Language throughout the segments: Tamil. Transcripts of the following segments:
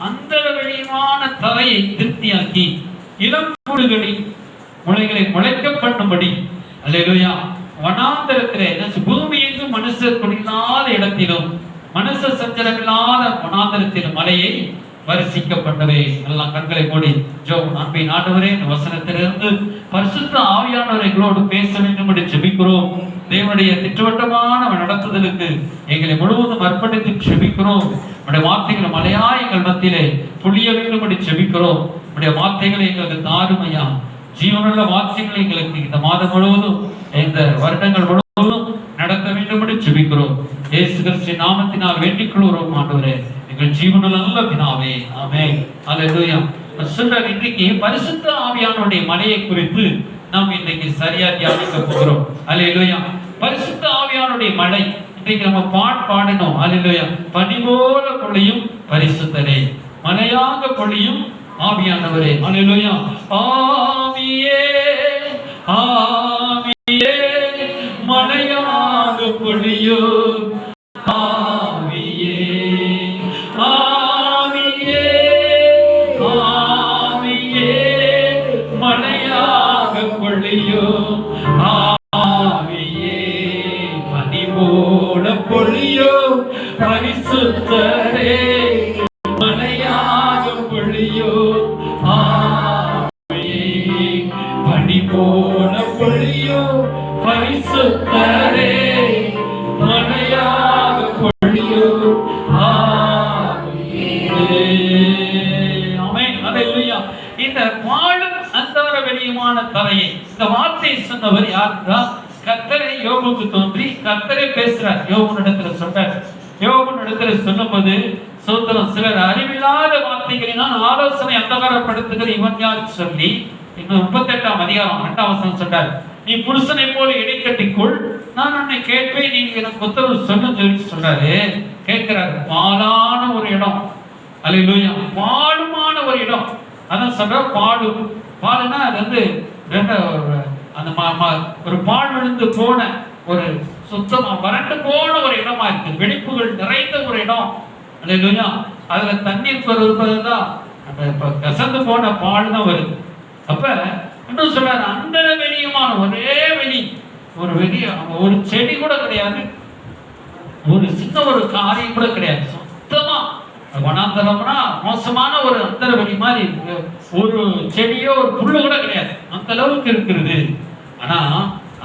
அந்த வெளியமான தரையை திருப்தியாக்கி இளம்பூடுகளின் முளைகளை முளைக்க பண்ணும்படி அல்லேலூயா வனாந்தரத்திலே பூமி எங்கும் மனுஷர் குடியில்லாத இடத்திலும் மனுஷ சஞ்சலமில்லாத வனாந்தரத்திலும் மலையை வரிசிக்கப்பட்டவை. எல்லாம் கண்களை மூடி ஜெபம். அன்பின் ஆண்டவரே, இந்த வசனத்திலிருந்து பரிசுத்த ஆவியானவரை எங்களோடு பேச வேண்டும் என்று ஜெபிக்கிறோம். தேவனுடைய திட்டவட்டமான நடத்துதலுக்கு எங்களை முழுவதும் அர்ப்பணித்து ஜெபிக்கிறோம். உடைய வார்த்தைகள் மலையாய் எங்கள் மத்தியிலே புளிய வேண்டும் என்று ஜெபிக்கிறோம். உடைய வார்த்தைகளை எங்களுக்கு தாருமையா, ஜீவனுள்ள வார்த்தைகளை எங்களுக்கு இந்த மாதம் முழுவதும், இந்த வருடங்கள் முழுவதும் நடத்த வேண்டும் என்று ஜெபிக்கிறோம். இயேசு கிறிஸ்துவின் நாமத்தினால் வேண்டிக் கொள்கிறோம் ஆண்டவரே, எங்கள் ஜீவனுள்ள நல்ல பிதாவே, ஆமென். அல்லேலூயா. சொல்றார், இன்றைக்கு பரிசுத்த ஆவியானுடைய மலையை குறித்து நாம் இன்றைக்கு சரியா தியானிக்க போகிறோம். அல்லேலூயா. பரிசுத்த ஆவியானுடைய மலை இன்றைக்கு நம்ம பாடணும். அல்லேலூயா. பனி போல பொழியும் பரிசுத்தரே, மலையாக பொழியும் ஆவியானவரே. அல்லேலூயா. ஆவியே ஆவியே மலையாக பொழியும் ஆவியே ஆவியே ஆவியே மலையாக பொழியும் ஆவியே பனி போல பொழியும் பரிசுத்தரே, மலையாக பொழியும் ஆவியே பனி போல பொழியும் பரிசுத்தரே, மலையாக பொழியும் ஆவியே. ஆமென். அல்லேலூயா. இந்த வாழும் அந்தர வெளியமான தரையை, இந்த வார்த்தையை சொன்னவர் யாருன்னா கர்த்தரே யோபுக்கு தோன்றி கர்த்தரே பேசுறார். யோபுனிடத்துல சொல்றார். யோபுனிடத்துல சொல்லும்போது சோத்திரம், சிலர் அறிவில்லாத வார்த்தைகளினால் ஆலோசனை அந்தகாரப்படுத்துகிற இவன் யார் சொல்லி இன்னும் 38ஆம் அதிகாரம் 2ஆம் வசனம் சொல்றார், நீ புருஷனை போல இடைக்கட்டிக்குள், நான் உன்னை கேட்பேன், நீங்க எனக்கு உத்தரவு சொல்லுன்னு சொல்றாரு. கேட்கிறாரு. பாலான ஒரு இடம். அல்லேலூயா. பாலுமான ஒரு இடம். அதான் சொல்ற பாலு. பாலுனா அது அந்த ஒரு பால் விழுந்து போன ஒரு சுத்தமா வறண்டு போன ஒரு இடமா இருக்கு. வெடிப்புகள் நிறைந்த ஒரு இடம். அல்லேலூயா. அதுல தண்ணீர் வருவதுதான் அந்த கசந்து போன பால் தான் வருது. அப்ப இன்னும் சொல்றாரு, அந்த வெளியமான ஒரே வெளி, ஒரு வெளிய ஒரு செடி கூட கிடையாது, ஒரு சின்ன ஒரு காரியம் கூட கிடையாது. சுத்தமா வனாந்தரம்னா மோசமான ஒரு அந்தர வெளி மாதிரி, ஒரு செடியோ ஒரு புல்லு கூட கிடையாது, அந்த அளவுக்கு இருக்கிறது. ஆனா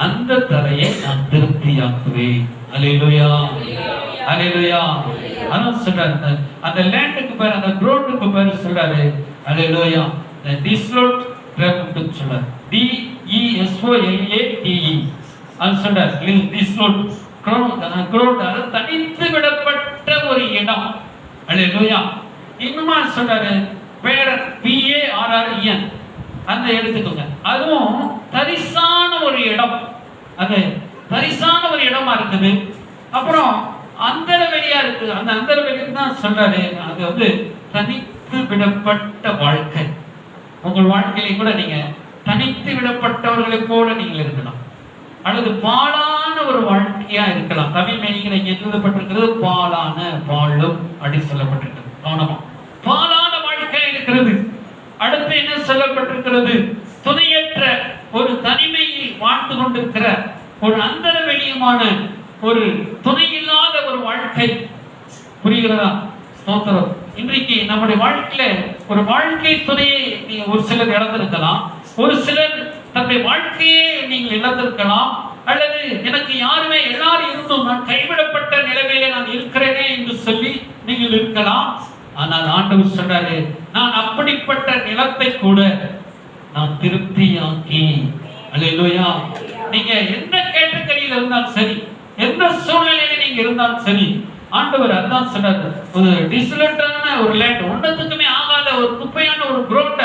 அந்த தரையை நான் திருப்தியாக்குவேன். அல்லேலூயா அல்லேலூயா. அதான் சொல்றாரு, அந்த லேண்டுக்கு பேர், அந்த கிரவுண்டுக்கு பேர் சொல்றாரு. அல்லேலூயா. டிஸ்லோட் கிரவுண்ட் சொல்றாரு. DESOLATE. அது சொல்றாரு டிஸ்லோட் கிரவுண்ட், அது தனித்து விடப்பட்ட ஒரு இடம். அல்லேலூயா. இன்னுமா சொல்றாரு PARREN, அந்த எடுத்துக்கோங்க. அதுவும் தரிசான ஒரு இடம், அது தரிசான ஒரு இடமா இருக்குது. அப்புறம் அந்தர வெளியா இருக்கு. அந்த அந்தர வெளிக்கு தான் சொல்றாரு, அது தனித்து விடப்பட்ட வாழ்க்கை. உங்கள் வாழ்க்கையில கூட நீங்க தனித்து விடப்பட்டவர்களை போல நீங்கள் இருக்கலாம், அல்லது பாலான ஒரு வாழ்க்கையா இருக்கலாம். தமிழ் மேனிகளை எழுதப்பட்டிருக்கிறது பாலான வாழும் அப்படி சொல்லப்பட்டிருக்கிறது. கவனமா, பாலான வாழ்க்கை இருக்கிறது. அடுத்து என்ன சொல்லப்பட்டிருக்கிறது? துணையற்ற ஒரு தனிமையில் வாழ்ந்து கொண்டிருக்கிற ஒரு அந்தர வெளியமான ஒரு துணை இல்லாத ஒரு வாழ்க்கை. புரிகிறதா? ஸ்தோத்திரம். இன்றைக்கு நம்முடைய வாழ்க்கையில ஒரு வாழ்க்கை துணையை ஒரு சிலர் இழந்திருக்கலாம், ஒரு சிலர் தன்னுடைய வாழ்க்கையே நீங்கள் இழந்திருக்கலாம், அல்லது எனக்கு யாருமே எல்லாரும் இருந்தும் நான் கைவிடப்பட்ட நிலைமையில நான் இருக்கிறேனே என்று சொல்லி நீங்கள் இருக்கலாம். ஆனால் ஆண்டவர் சொல்றாரு, நான் அப்படிப்பட்ட நிலத்தை கூட நான் திருப்தியாக்கி. அல்லேலூயா. நீங்க எந்த கேட்டகரியில இருந்தாலும் சரி, எந்த சூழ்நிலையில நீங்க இருந்தாலும் சரி, ஆண்டவர் அதான் சொல்றாரு, ஒரு டிசலட்டான ஒரு லேண்ட், ஒன்றத்துக்குமே ஆகாத ஒரு குப்பையான ஒரு கிரவுண்ட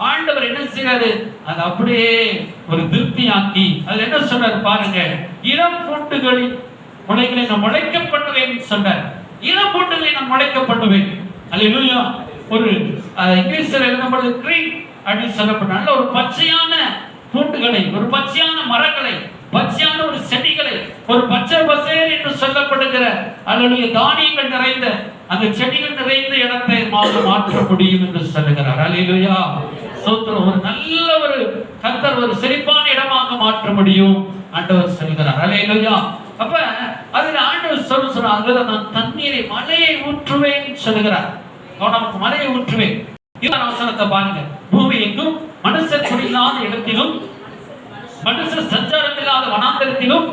ஆண்டவர் என்ன செய்யறாரு, அது அப்படியே ஒரு திருப்தியாக்கி. அதுல என்ன சொல்றாரு பாருங்க, இளம் பூண்டுகளின் முளைகளை நான் முளைக்க பண்ணுவேன் சொல்றார். இளம் பூண்டுகளை நான் முளைக்க பண்ணுவேன். அல்லேலூயா. ஒரு இங்கிலீஷ்ல எழுதப்படுது கிரீன் அப்படின்னு சொல்லப்பட்ட நல்ல ஒரு பச்சையான பூண்டுகளை, ஒரு பச்சையான மரங்களை, பச்சையான ஒரு செடிகளை, ஒரு பச்சை பசேல் என்று சொல்லப்படுகிற அல்லது தானியங்கள் நிறைந்த அந்த செடிகள் நிறைந்த இடத்தை ஆரோக்கியமாக மாற்ற முடியும் என்று சொல்லுகிறார். அல்லேலூயா. ஸ்தோத்திரம். ஒரு நல்ல ஒரு கர்த்தர் ஒரு செழிப்பான இடமாக மாற்ற முடியும் ஆண்டவர் சொல்கிறார். அல்லேலூயா. அப்ப அதுல ஆண்டவர் சொல்றாங்க, நான் தண்ணீரை மலையை ஊற்றுவேன் சொல்லுகிறார். நமக்கு மலையை ஊற்றுவேன். இதுதான் வசனத்தை பாருங்க. பூமி எங்கும் மனுஷர் குடியில்லாத இடத்திலும் மனுஷர் சஞ்சாரம் இல்லாத வனாந்தரத்திலும்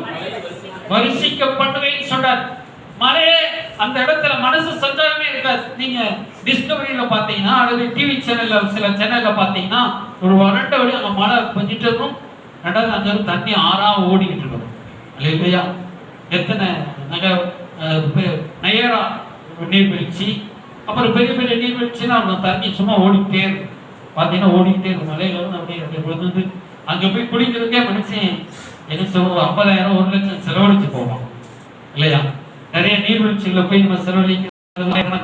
வருஷிக்கப்படுவேன் சொல்றார். மலையே அந்த இடத்துல மனசு சஞ்சாரமே இருக்காது. நீங்க டிஸ்கவரியில பாத்தீங்கன்னா அல்லது டிவி சேனல்ல சில சேனல்ல பாத்தீங்கன்னா ஒரு வறண்ட வழி அங்க மழை பெஞ்சிட்டு இருக்கும், ரெண்டாவது அங்க தண்ணி ஆறா ஓடிக்கிட்டு இருக்கும். இல்லையா? எத்தனை நயரா நீர்வீழ்ச்சி, அப்புறம் பெரிய பெரிய நீர்வீழ்ச்சின்னா தண்ணி சும்மா ஓடிக்கிட்டே இருக்கும். பாத்தீங்கன்னா ஓடிக்கிட்டே இருக்கும். மலையில வந்து அப்படியே விழுந்து அங்க போய் குடிக்கிறதுக்கே மனுஷன் என்ன சொல்லுவோம், 50,000 1 லட்சம் செலவழிச்சு போவோம் இல்லையா? நிறைய நீர்வீழ்ச்சிகளை போய் நம்ம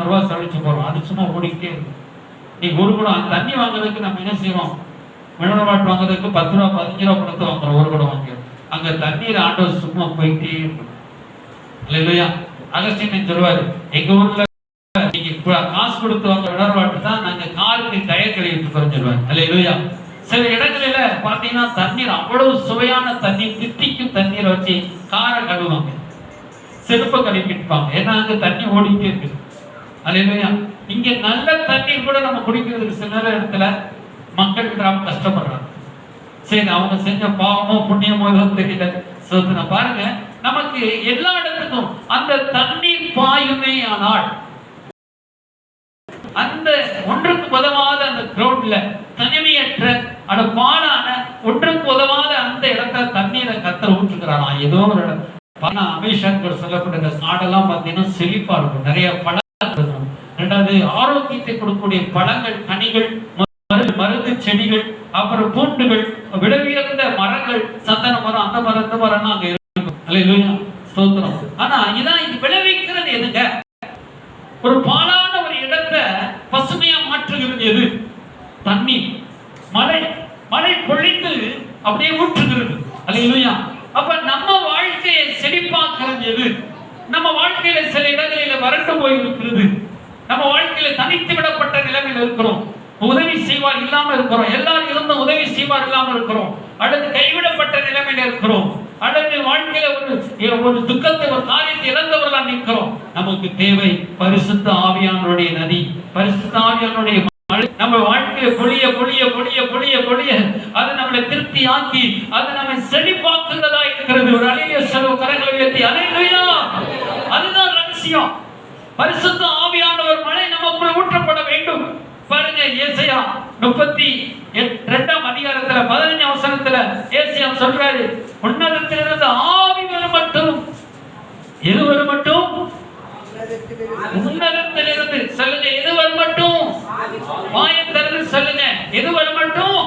ரூபாய் செலவழிச்சு போறோம். அது சும்மா ஓடிக்கிட்டே இருக்கும். நீங்க ஒரு குடம் அந்த தண்ணி வாங்குறதுக்கு நம்ம என்ன செய்யறோம், மினரல் வாட்டர் வாங்குறதுக்கு 10 ரூபா 15 ரூபா கொடுத்து வாங்குறோம். ஒரு குடம் வாங்கிறோம். அங்க தண்ணீர் ஆண்டவர் சும்மா போயிட்டே இருக்கும் இல்லையா? அகஸ்டின் சொல்லுவாரு, எங்க ஊர்ல நீங்க காசு கொடுத்து வாங்க மினரல் வாட்டர் தான் நாங்க காருக்கு டயர் கழுவிட்டு போறோம் சொல்லுவாங்க இல்லையா? சில இடங்களில பாத்தீங்கன்னா தண்ணீர் அவ்வளவு சுவையான தண்ணீர், தித்திக்கும் தண்ணீரை வச்சு காரை கழுவாங்க, செருப்பை கழுவிப்பாங்க. ஏன்னா அங்க தண்ணி ஓடிக்கிட்டே இருக்கு. அல்லேலூயா. இங்க நல்ல தண்ணீர் கூட நம்ம குடிக்கிறதுக்கு சில இடத்துல மக்கள் கஷ்டப்படுறாங்க. சரி, அவங்க செஞ்ச பாவமோ புண்ணியமோ தெரியல. பாருங்க, நமக்கு எல்லா இடத்துக்கும் அந்த தண்ணீர் பாயுமே. ஆனால் அந்த ஒன்றுக்கு உதவாத அந்த கிரௌண்ட்ல தனிமையற்ற அந்த பாலான ஒன்றுக்கு உதவாத அந்த இடத்துல தண்ணீரை கர்த்தர் ஊற்றுகிறாரா ஏதோ ஒரு இடம். அபிஷேகர் சொல்லக்கூடிய காடெல்லாம் பார்த்தீங்கன்னா செழிப்பா இருக்கும், நிறைய பழங்கள் இருக்கும். ரெண்டாவது ஆரோக்கியத்தை கொடுக்கக்கூடிய பழங்கள், கனிகள், மருந்து செடிகள், அப்புறம் பூண்டுகள், விளைவியர்ந்த மரங்கள், சந்தன மரம், அந்த மரம் இந்த மரம்லாம் அங்க இருக்கும். அல்லேலூயா. ஸ்தோத்திரம். ஆனா இதான் இது விளைவிக்கிறது எதுங்க? ஒரு பாலான ஒரு இடத்தை பசுமையா மாற்றுகிறது எது? தண்ணீர். மழை. மழை பொழிந்து அப்படியே ஊற்றுகிறது. அல்லேலூயா. அப்ப நம்ம வாழ்க்கையை செழிப்பாக்குறது எது? நம்ம வாழ்க்கையில சில இடங்களில வறண்டு போய் இருக்கிறது. நம்ம வாழ்க்கையில தனித்து விடப்பட்ட நிலைமையில் இருக்கிறோம். உதவி செய்வார் இல்லாம இருக்கிறோம். எல்லாரும் இருந்த உதவி செய்வார் இல்லாம இருக்கிறோம். அல்லது கைவிடப்பட்ட நிலைமையில இருக்கிறோம். அல்லது வாழ்க்கையில ஒரு துக்கத்தை, ஒரு காரியத்தை இழந்தவர்களா நிற்கிறோம். நமக்கு தேவை பரிசுத்த ஆவியானவருடைய நதி, பரிசுத்த ஆவியானவருடைய மழை நம்ம வாழ்க்கையை பொழிய பொழிய பொழிய பொழிய பொழிய அது நம்மளை திருப்தி ஆக்கி அது நம்மை செழிப்பாக்குகிறதா இருக்கிறது. ஒரு அலைய செலவு கரங்களை உயர்த்தி அல்லேலூயா. அதுதான் ரகசியம். பரிசுத்த ஆவியானவர் மழை நமக்குள் ஊற்றப்பட வேண்டும். பாருங்க, ஏசாயா 32ஆம் அதிகாரத்துல 15ஆம் வசனத்துல ஏசாயா சொல்றாரு, உன்னதத்திலிருந்து ஆவி வரும் மட்டும். எது வரும் மட்டும்? உன்னதத்திலிருந்து. சொல்லுங்க, எது வரும் மட்டும்? வாயை திறந்து சொல்லுங்க, எது வரும் மட்டும்?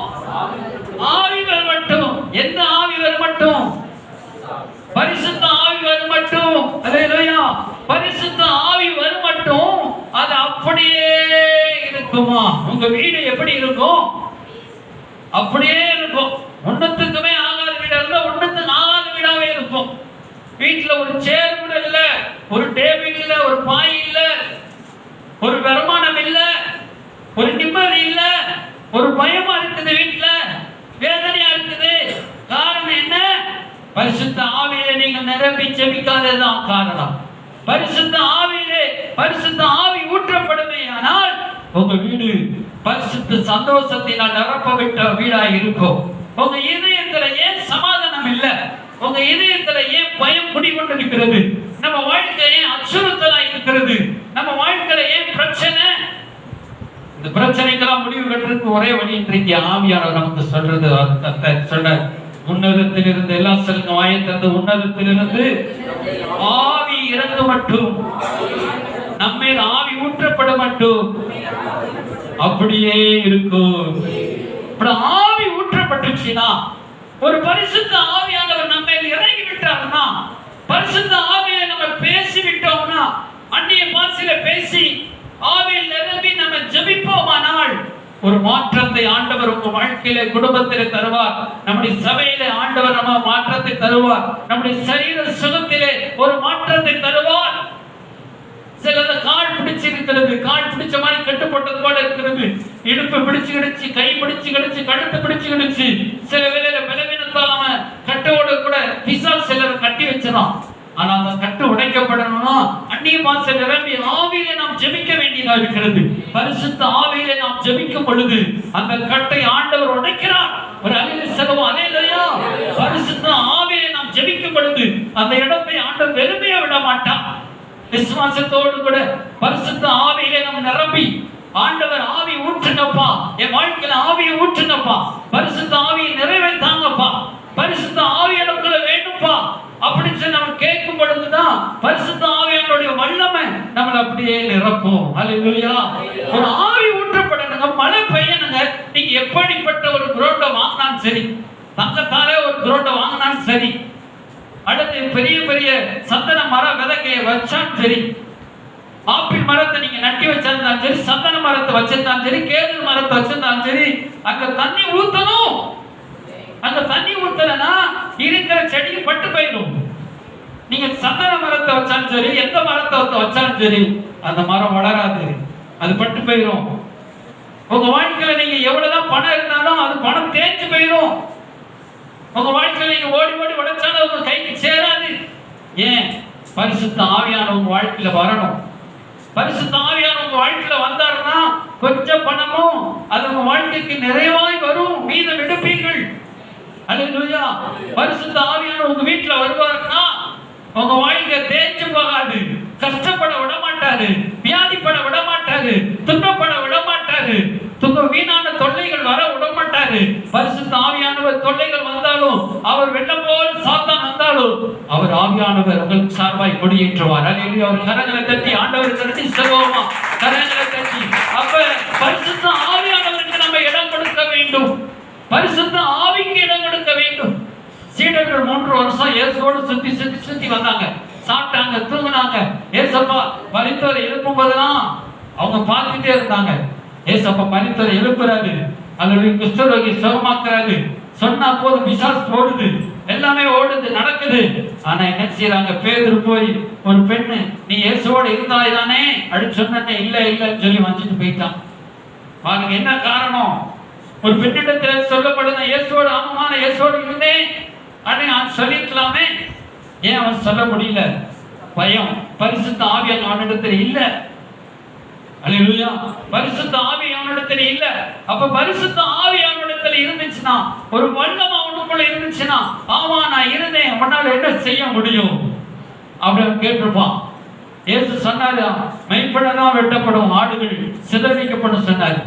ஆவி வரும் மட்டும். எந்த ஆவி வரும் மட்டும்? பரிசுத்த ஆவி வரும் மட்டும். அல்லேலூயா. பரிசுத்த ஆவி வரும் மட்டும். அது அப்படியே இருக்குமா? உங்க வீடு எப்படி இருக்கும்? அப்படியே இருக்கும். ஒண்ணுத்துக்குமே ஆகாத வீடா இருந்தா ஒண்ணுத்துக்கு ஆகாத வீடாவே இருக்கும். வீட்டுல ஒரு சேர் கூட இல்ல, ஒரு டேபிள் இல்ல, ஒரு பாய் இல்ல, ஒரு வருமானம் இல்ல, ஒரு நிம்மதி இல்ல, ஒரு பயமா இருக்குது, வீட்டுல வேதனையா இருக்குது. காரணம் என்ன? பரிசுத்த ஆவியிலே நீங்கள் நிரம்பி ஜெபிக்காததுதான் காரணம். பரிசுத்த ஆவியிலே பரிசுத்த ஆவி ஊற்றப்படுமே ஆனால் உங்க வீடு பரிசுத்த சந்தோஷத்தினால் நிரப்பப்பட்ட வீடாக இருக்கும். உங்க இதயத்துல ஏன் சமாதானம் இல்ல? உங்க இதயத்துல ஏன் பயம் குடிகொண்டிருக்கிறது? நம்ம வாழ்க்கை ஏன் அச்சுறுத்தலா இருக்கிறது? நம்ம வாழ்க்கையில ஏன் பிரச்சனை? இந்த பிரச்சனைக்கெல்லாம் முடிவு கட்டுறதுக்கு ஒரே வழி இன்றைக்கு ஆவியானவர் நமக்கு சொல்றது. சொல்ற உன்னதத்திலிருந்து எல்லாம் சொல்லுங்க, வாயை தந்து உன்னதத்திலிருந்து ஆவி இறங்க மட்டும், நம்மை ஆவி ஊற்றப்பட மட்டும் அப்படியே இருக்கும். ஆவி ஊற்றப்பட்டுச்சுன்னா, ஒரு பரிசுத்த ஆவியானவர் நம்ம இறங்கி விட்டாருன்னா, பரிசுத்த ஆவியை நம்ம பேசி விட்டோம்னா, அந்நிய பாஷையில பேசி ஆவியில் நிரம்பி நம்ம ஜெபிப்போமானால் ஒரு மாற்றத்தை ஆண்டவர் உங்க வாழ்க்கையில குடும்பத்திலே தருவார். நம்முடைய சபையிலே ஆண்டவர் நம்ம மாற்றத்தை தருவார். நம்முடைய சரீர சுகத்திலே ஒரு மாற்றத்தை தருவார். சிலது கால் பிடிச்சிருக்கிறது, கால் பிடிச்ச மாதிரி கட்டு பொழுது இடுப்பு பிடிச்சு கிடச்சு, கை பிடிச்சு கிடச்சு, கழுத்து பிடிச்சு கிடச்சு, சில வேளையில பலவீனத்தால் அவன் கட்டோடு கூட பிசாசு சிலர் கட்டி வச்சிடும். ஆனா அந்த கட்டு உடைக்கப்படணும்னா அந்நிய பாச நிரம்பி ஆவியிலே நாம் ஜெபிக்க வேண்டியதா இருக்கிறது. பரிசுத்த ஆவியிலே நாம் ஜெபிக்கும் பொழுது அந்த கட்டை ஆண்டவர் உடைக்கிறார். ஒரு அலையில செலவும் அலையிலையா பரிசுத்த ஆவியிலே நாம் ஜெபிக்கும் பொழுது அந்த இடத்தை ஆண்டவர் வெறுமையா விட மாட்டார். விசுவாசத்தோடு கூட பரிசுத்த ஆவியிலே நாம் நிரம்பி, ஆண்டவர் ஆவி ஊற்றுங்கப்பா, என் வாழ்க்கையில ஆவியை ஊற்றுங்கப்பா, பரிசுத்த ஆவியை நிறைவேற்றாங்கப்பா, பரிசுத்த ஆவி எனக்குள்ள வேண்டும்பா அப்படின்னு சொல்லி நம்ம கேட்கும் பொழுதுதான் பரிசுத்த ஆவியானுடைய வல்லமை நம்மளை அப்படியே நிரப்பும். அல்லேலூயா. ஒரு ஆவி ஊற்றப்படணுங்க, மழை பெய்யணுங்க. நீங்க எப்படிப்பட்ட ஒரு குரோட்டை வாங்கினாலும் சரி, தங்கத்தாலே ஒரு குரோட்டை வாங்கினாலும் சரி, அடுத்து பெரிய பெரிய சந்தன மர விதைக்கைய வச்சாலும் சரி, ஆப்பிள் மரத்தை நீங்க நட்டி வச்சிருந்தாலும் சரி, சந்தன மரத்தை வச்சிருந்தாலும் சரி, கேது மரத்தை வச்சிருந்தாலும் சரி, அங்க தண்ணி ஊத்தணும். அந்த தண்ணி ஊத்தலன்னா இருக்கிற செடி பட்டு போயிடும். நீங்க சந்தன மரத்தை வச்சாலும் சரி, எந்த மரத்தை வச்சாலும் சரி, அந்த மரம் வளராது, அது பட்டு போயிடும். உங்க வாழ்க்கையில நீங்க எவ்வளவுதான் பணம் இருந்தாலும் அது பணம் தேய்ச்சி போயிடும். உங்க வாழ்க்கையில நீங்க ஓடி ஓடி உடைச்சாலும் உங்க கைக்கு சேராது. ஏன்? பரிசுத்த ஆவியான உங்க வாழ்க்கையில வரணும். பரிசுத்த ஆவியான உங்க வாழ்க்கையில வந்தாருன்னா கொஞ்சம் பணமும் அது உங்க வாழ்க்கைக்கு நிறைவாய் வரும், மீதம் எடுப்பீர்கள். அல்லேலூயா. பரிசுத்த ஆவியான உங்க வீட்டுல வருவாருன்னா உங்க வாழ்க்கை தேய்ச்சு போகாது, கஷ்டப்பட விட மாட்டாரு, வியாதிப்பட விட மாட்டாரு, துன்பப்பட விட மாட்டாரு, வீணான தொல்லைகள் வர விட மாட்டாரு. பரிசுத்த ஆவியானவர் தொல்லைகள் வந்தாலும், அவர் வெள்ளம் போல் சாத்தான் வந்தாலும், அவர் ஆவியானவர் உங்களுக்கு சார்பாய் கொடியேற்றுவார். அல்லேலூயா. அவர் கரங்களை தட்டி ஆண்டவருக்கு நன்றி சொல்லுவோமா? கரங்களை தட்டி. அப்ப பரிசுத்த ஆவியானவருக்கு நம்ம இடம் கொடுக்க வேண்டும். பரிசுத்த ஆவிக்கு இடம் கொடுக்க வேண்டும். சீடர்கள் 3 வருஷம் இயேசுவோடு சுத்தி சுத்தி சுத்தி வந்தாங்க, சாப்பிட்டாங்க, தூங்கினாங்க. ஏசப்பா மரித்தோரை எழுப்பும் போதெல்லாம் அவங்க பார்த்துட்டே இருந்தாங்க. ஏசப்பா மரித்தோரை எழுப்புறாரு, அதனுடைய குஷ்டரோகி சுகமாக்குறாரு, சொன்னா போதும் பிசாசு ஓடுது, எல்லாமே ஓடுது, நடக்குது. ஆனா என்ன செய்யறாங்க? பேதுரு போய் ஒரு பெண்ணு, நீ இயேசுவோட இருந்தாய் தானே அப்படின்னு சொன்னே, இல்ல இல்லன்னு சொல்லி வந்துட்டு போயிட்டான். அவனுக்கு என்ன காரணம்? ஒரு பெண்ணிடத்தில் சொல்லப்படுது, இயேசுவோட ஆமமான இயேசுவோடு இருந்தேன் அப்படின்னு சொல்லிக்கலாமே. ஏன் அவன் சொல்ல முடியல? பயம். பரிசுத்த ஆவி அவனிடத்தில் இல்ல. அல்லேலூயா. பரிசுத்த ஆவி அவனிடத்தில் இல்ல. அப்ப பரிசுத்த ஆவி அவனிடத்தில் இருந்துச்சுன்னா, ஒரு வல்லமை அவனுக்குள்ள இருந்துச்சுன்னா, ஆமா நான் இருந்தேன், உன்னால என்ன செய்ய முடியும் அப்படின்னு கேட்டிருப்பான். இயேசு சொன்னாரு, மெய்ப்படதான் வெட்டப்படும், ஆடுகள் சிதறடிக்கப்படும் சொன்னார்.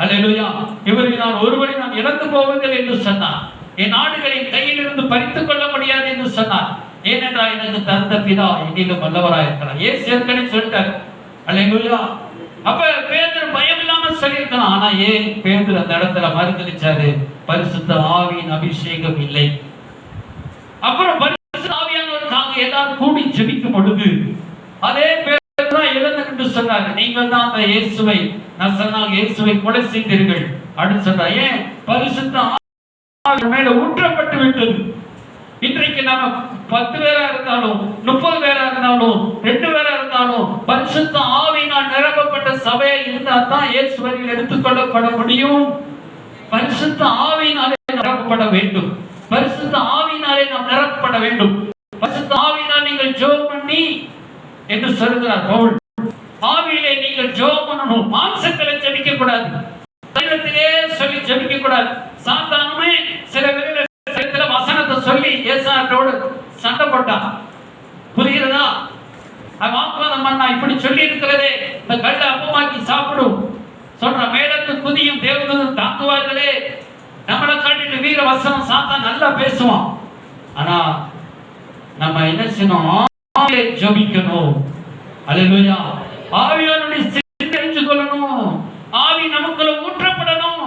அல்லேலூயா. இவருக்கு நான் ஒருவரை நான் இழந்து போவதில்லை என்று சொன்னார். என் ஆடுகளின் கையில் இருந்து பறித்துக் கொள்ள முடியாது என்று சொன்னார். ஏனென்றால் எனக்கு தந்த பிதா என்னிலும் வல்லவராய் இருக்கிறார். ஏசு ஏற்கனவே சொல்லிட்டார். அல்லேலூயா. அப்ப பேதுரு பயம் இல்லாம சொல்லியிருக்கலாம். ஆனா ஏன் பேதுரு அந்த இடத்துல மறுதலிச்சாரு? பரிசுத்த ஆவியின் அபிஷேகம் இல்லை. அப்புறம் பரிசுத்த ஆவியானவருக்காக எல்லாரும் கூடி ஜெபிக்கும் பொழுது அதே எழுந்து சொன்னாங்க, நீங்கள் தான் அந்த இயேசுவை நசரேயனாகிய இயேசுவை கொலை செய்தீர்கள் அப்படின்னு சொன்னாங்க. ஏன்? பரிசுத்த ஆவி மேல ஊற்றப்பட்டு விட்டது. இன்றைக்கு நாம 10 பேரா இருந்தாலும், 30 பேரா இருந்தாலும், 2 பேரா இருந்தாலும், பரிசுத்த ஆவியினால் நிரப்பப்பட்ட சபையா இருந்தா தான் இயேசு வழியில் எடுத்துக்கொள்ளப்பட முடியும். பரிசுத்த ஆவியினாலே நிரப்பப்பட வேண்டும். பரிசுத்த ஆவியினாலே நாம் நிரப்பப்பட வேண்டும். பரிசுத்த ஆவியினால் நீங்கள் ஜெபம் பண்ணி என்று சொல்கிறார் பவுல். ஆவியிலே நீங்கள் ஜெபம் பண்ணணும். மாம்சத்திலே ஜெபிக்க கூடாது, சரீரத்திலே சொல்லி ஜெபிக்க கூடாது. சாத்தானுமே சில வேளையில வசனத்தை சொல்லி ஏசாட்டோடு சண்டை போட்டான். புரிகிறதா? வாக்குவாதம் பண்ணா, இப்படி சொல்லி இருக்கிறதே, இந்த கல்லை அப்பமாக்கி சாப்பிடும் சொல்ற, மேலத்து குதியும் தேவதூதன் தாங்குவார்களே. நம்மளை காட்டிட்டு வீர வசனம் சாத்தான் நல்லா பேசுவான். ஆனா நம்ம என்ன செய்யணும்? ஜெபிக்கணும். அல்லேலூயா. ஆவியானுடைய தெரிஞ்சு கொள்ளணும். ஆவி நமக்குள்ள ஊற்றப்படணும்.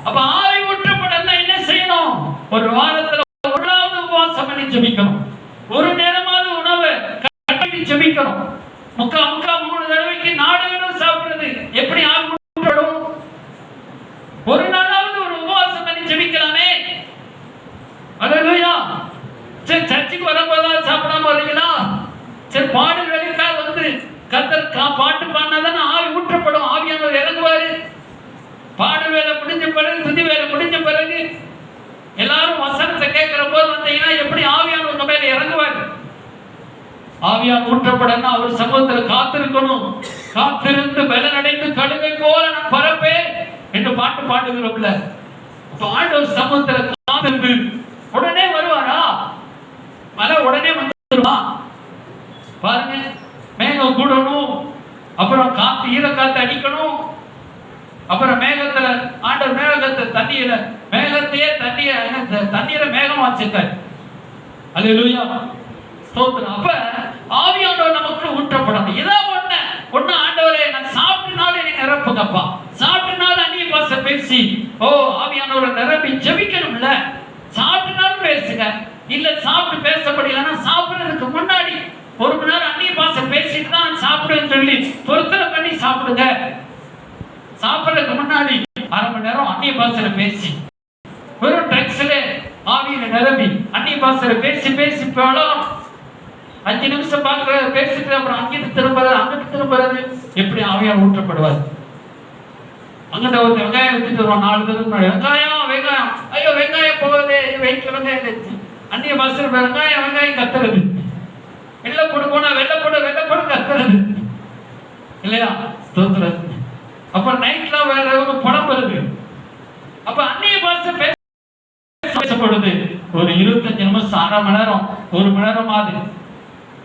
அப்ப ஆவி ஊற்றப்படனா என்ன செய்யணும்? ஒரு வாரத்துல ஒரு நாள் உபவாசம் பண்ணி ஜெபிக்கணும். ஒரு நேரமாவது உணவை கட்டி ஜெபிக்கணும். முக்கா 3 தடவைக்கு 4 தடவை சாப்பிடுறது எப்படி ஆவி ஊற்றப்படும்? ஒரு நாளாவது ஒரு உபவாசம் பண்ணி ஜெபிக்கலாமே. அல்லேலூயா. சரி, சர்ச்சுக்கு வரும்போது சாப்பிடாம வரீங்களா? சரி, பாடல்களுக்காக வந்து கர்த்தர் பாட்டு பாடினாதான் ஆவி ஆவியார் ஊற்றப்படனா அவர் சமூகத்துல காத்திருக்கணும். காத்திருந்து பலனடைந்து கழுகை போல நான் பறப்பேன் என்று பாட்டு பாடுகிறோம்ல. ஆண்டவர் சமூகத்துல காத்திருந்து உடனே வருவாரா? மழை உடனே வந்துருமா? பாருங்க, மேகம் கூடணும், அப்புறம் காத்து ஈர காத்து அடிக்கணும், அப்புறம் மேகத்துல ஆண்டவர் மேகத்தை தண்ணீர மேகத்தையே தண்ணீரை மேகம் வச்சிருக்காரு. அல்லேலூயா, ஸ்தோத்திரம். அப்ப ஆவியானவர் நமக்கு ஊற்றப்படணும். ஏதோ ஒண்ணு ஆண்டவரே நான் சாப்பிட்டனால நீ நிரப்புங்கப்பா, சாப்பிட்டனால அந்நிய பாஷை பேசி ஆவியானவரை நிரப்பி ஜெபிக்கணும்ல. சாப்பிட்டனாலும் பேசுங்க, இல்ல சாப்பிட்டு பேச முடியலன்னா சாப்பிடுறதுக்கு முன்னாடி 1 மணி நேரம் அந்நிய பாஷை பேசிட்டு தான் சாப்பிடுன்னு சொல்லி பொருத்தனை பண்ணி சாப்பிடுங்க. சாப்பிடுறதுக்கு முன்னாடி 1/2 மணி நேரம் அந்நிய பாஷையில பேசி, வெறும் ட்ரக்ஸ்ல ஆவியில நிரம்பி அந்நிய பாஷையில பேசி பேசி போகலாம். 5 நிமிஷம் பேசிட்டு அப்புறம் அங்கிட்டு திரும்புறது எப்படி ஆவியார் ஊற்றப்படுவார்? அங்கிட்ட ஒரு வெங்காயம் வச்சுட்டு வருவான், 4 பேருக்கு முன்னாடி வெங்காயம் ஐயோ வெங்காயம் போகுது, வெயிட்ல வெங்காயம். அந்நிய பாஷையில வெங்காயம் கத்துறது, வெள்ளை போடு போனா வெள்ளை போடு கத்துறது இல்லையா? ஸ்தோத்திரம். அப்புறம் நைட்ல வேற ஒரு படம் வருது. அப்ப அந்நிய பாஷை பேசப்படுது. ஒரு 25 நிமிஷம், 1/2 மணி நேரம், 1 மணி நேரமாவது,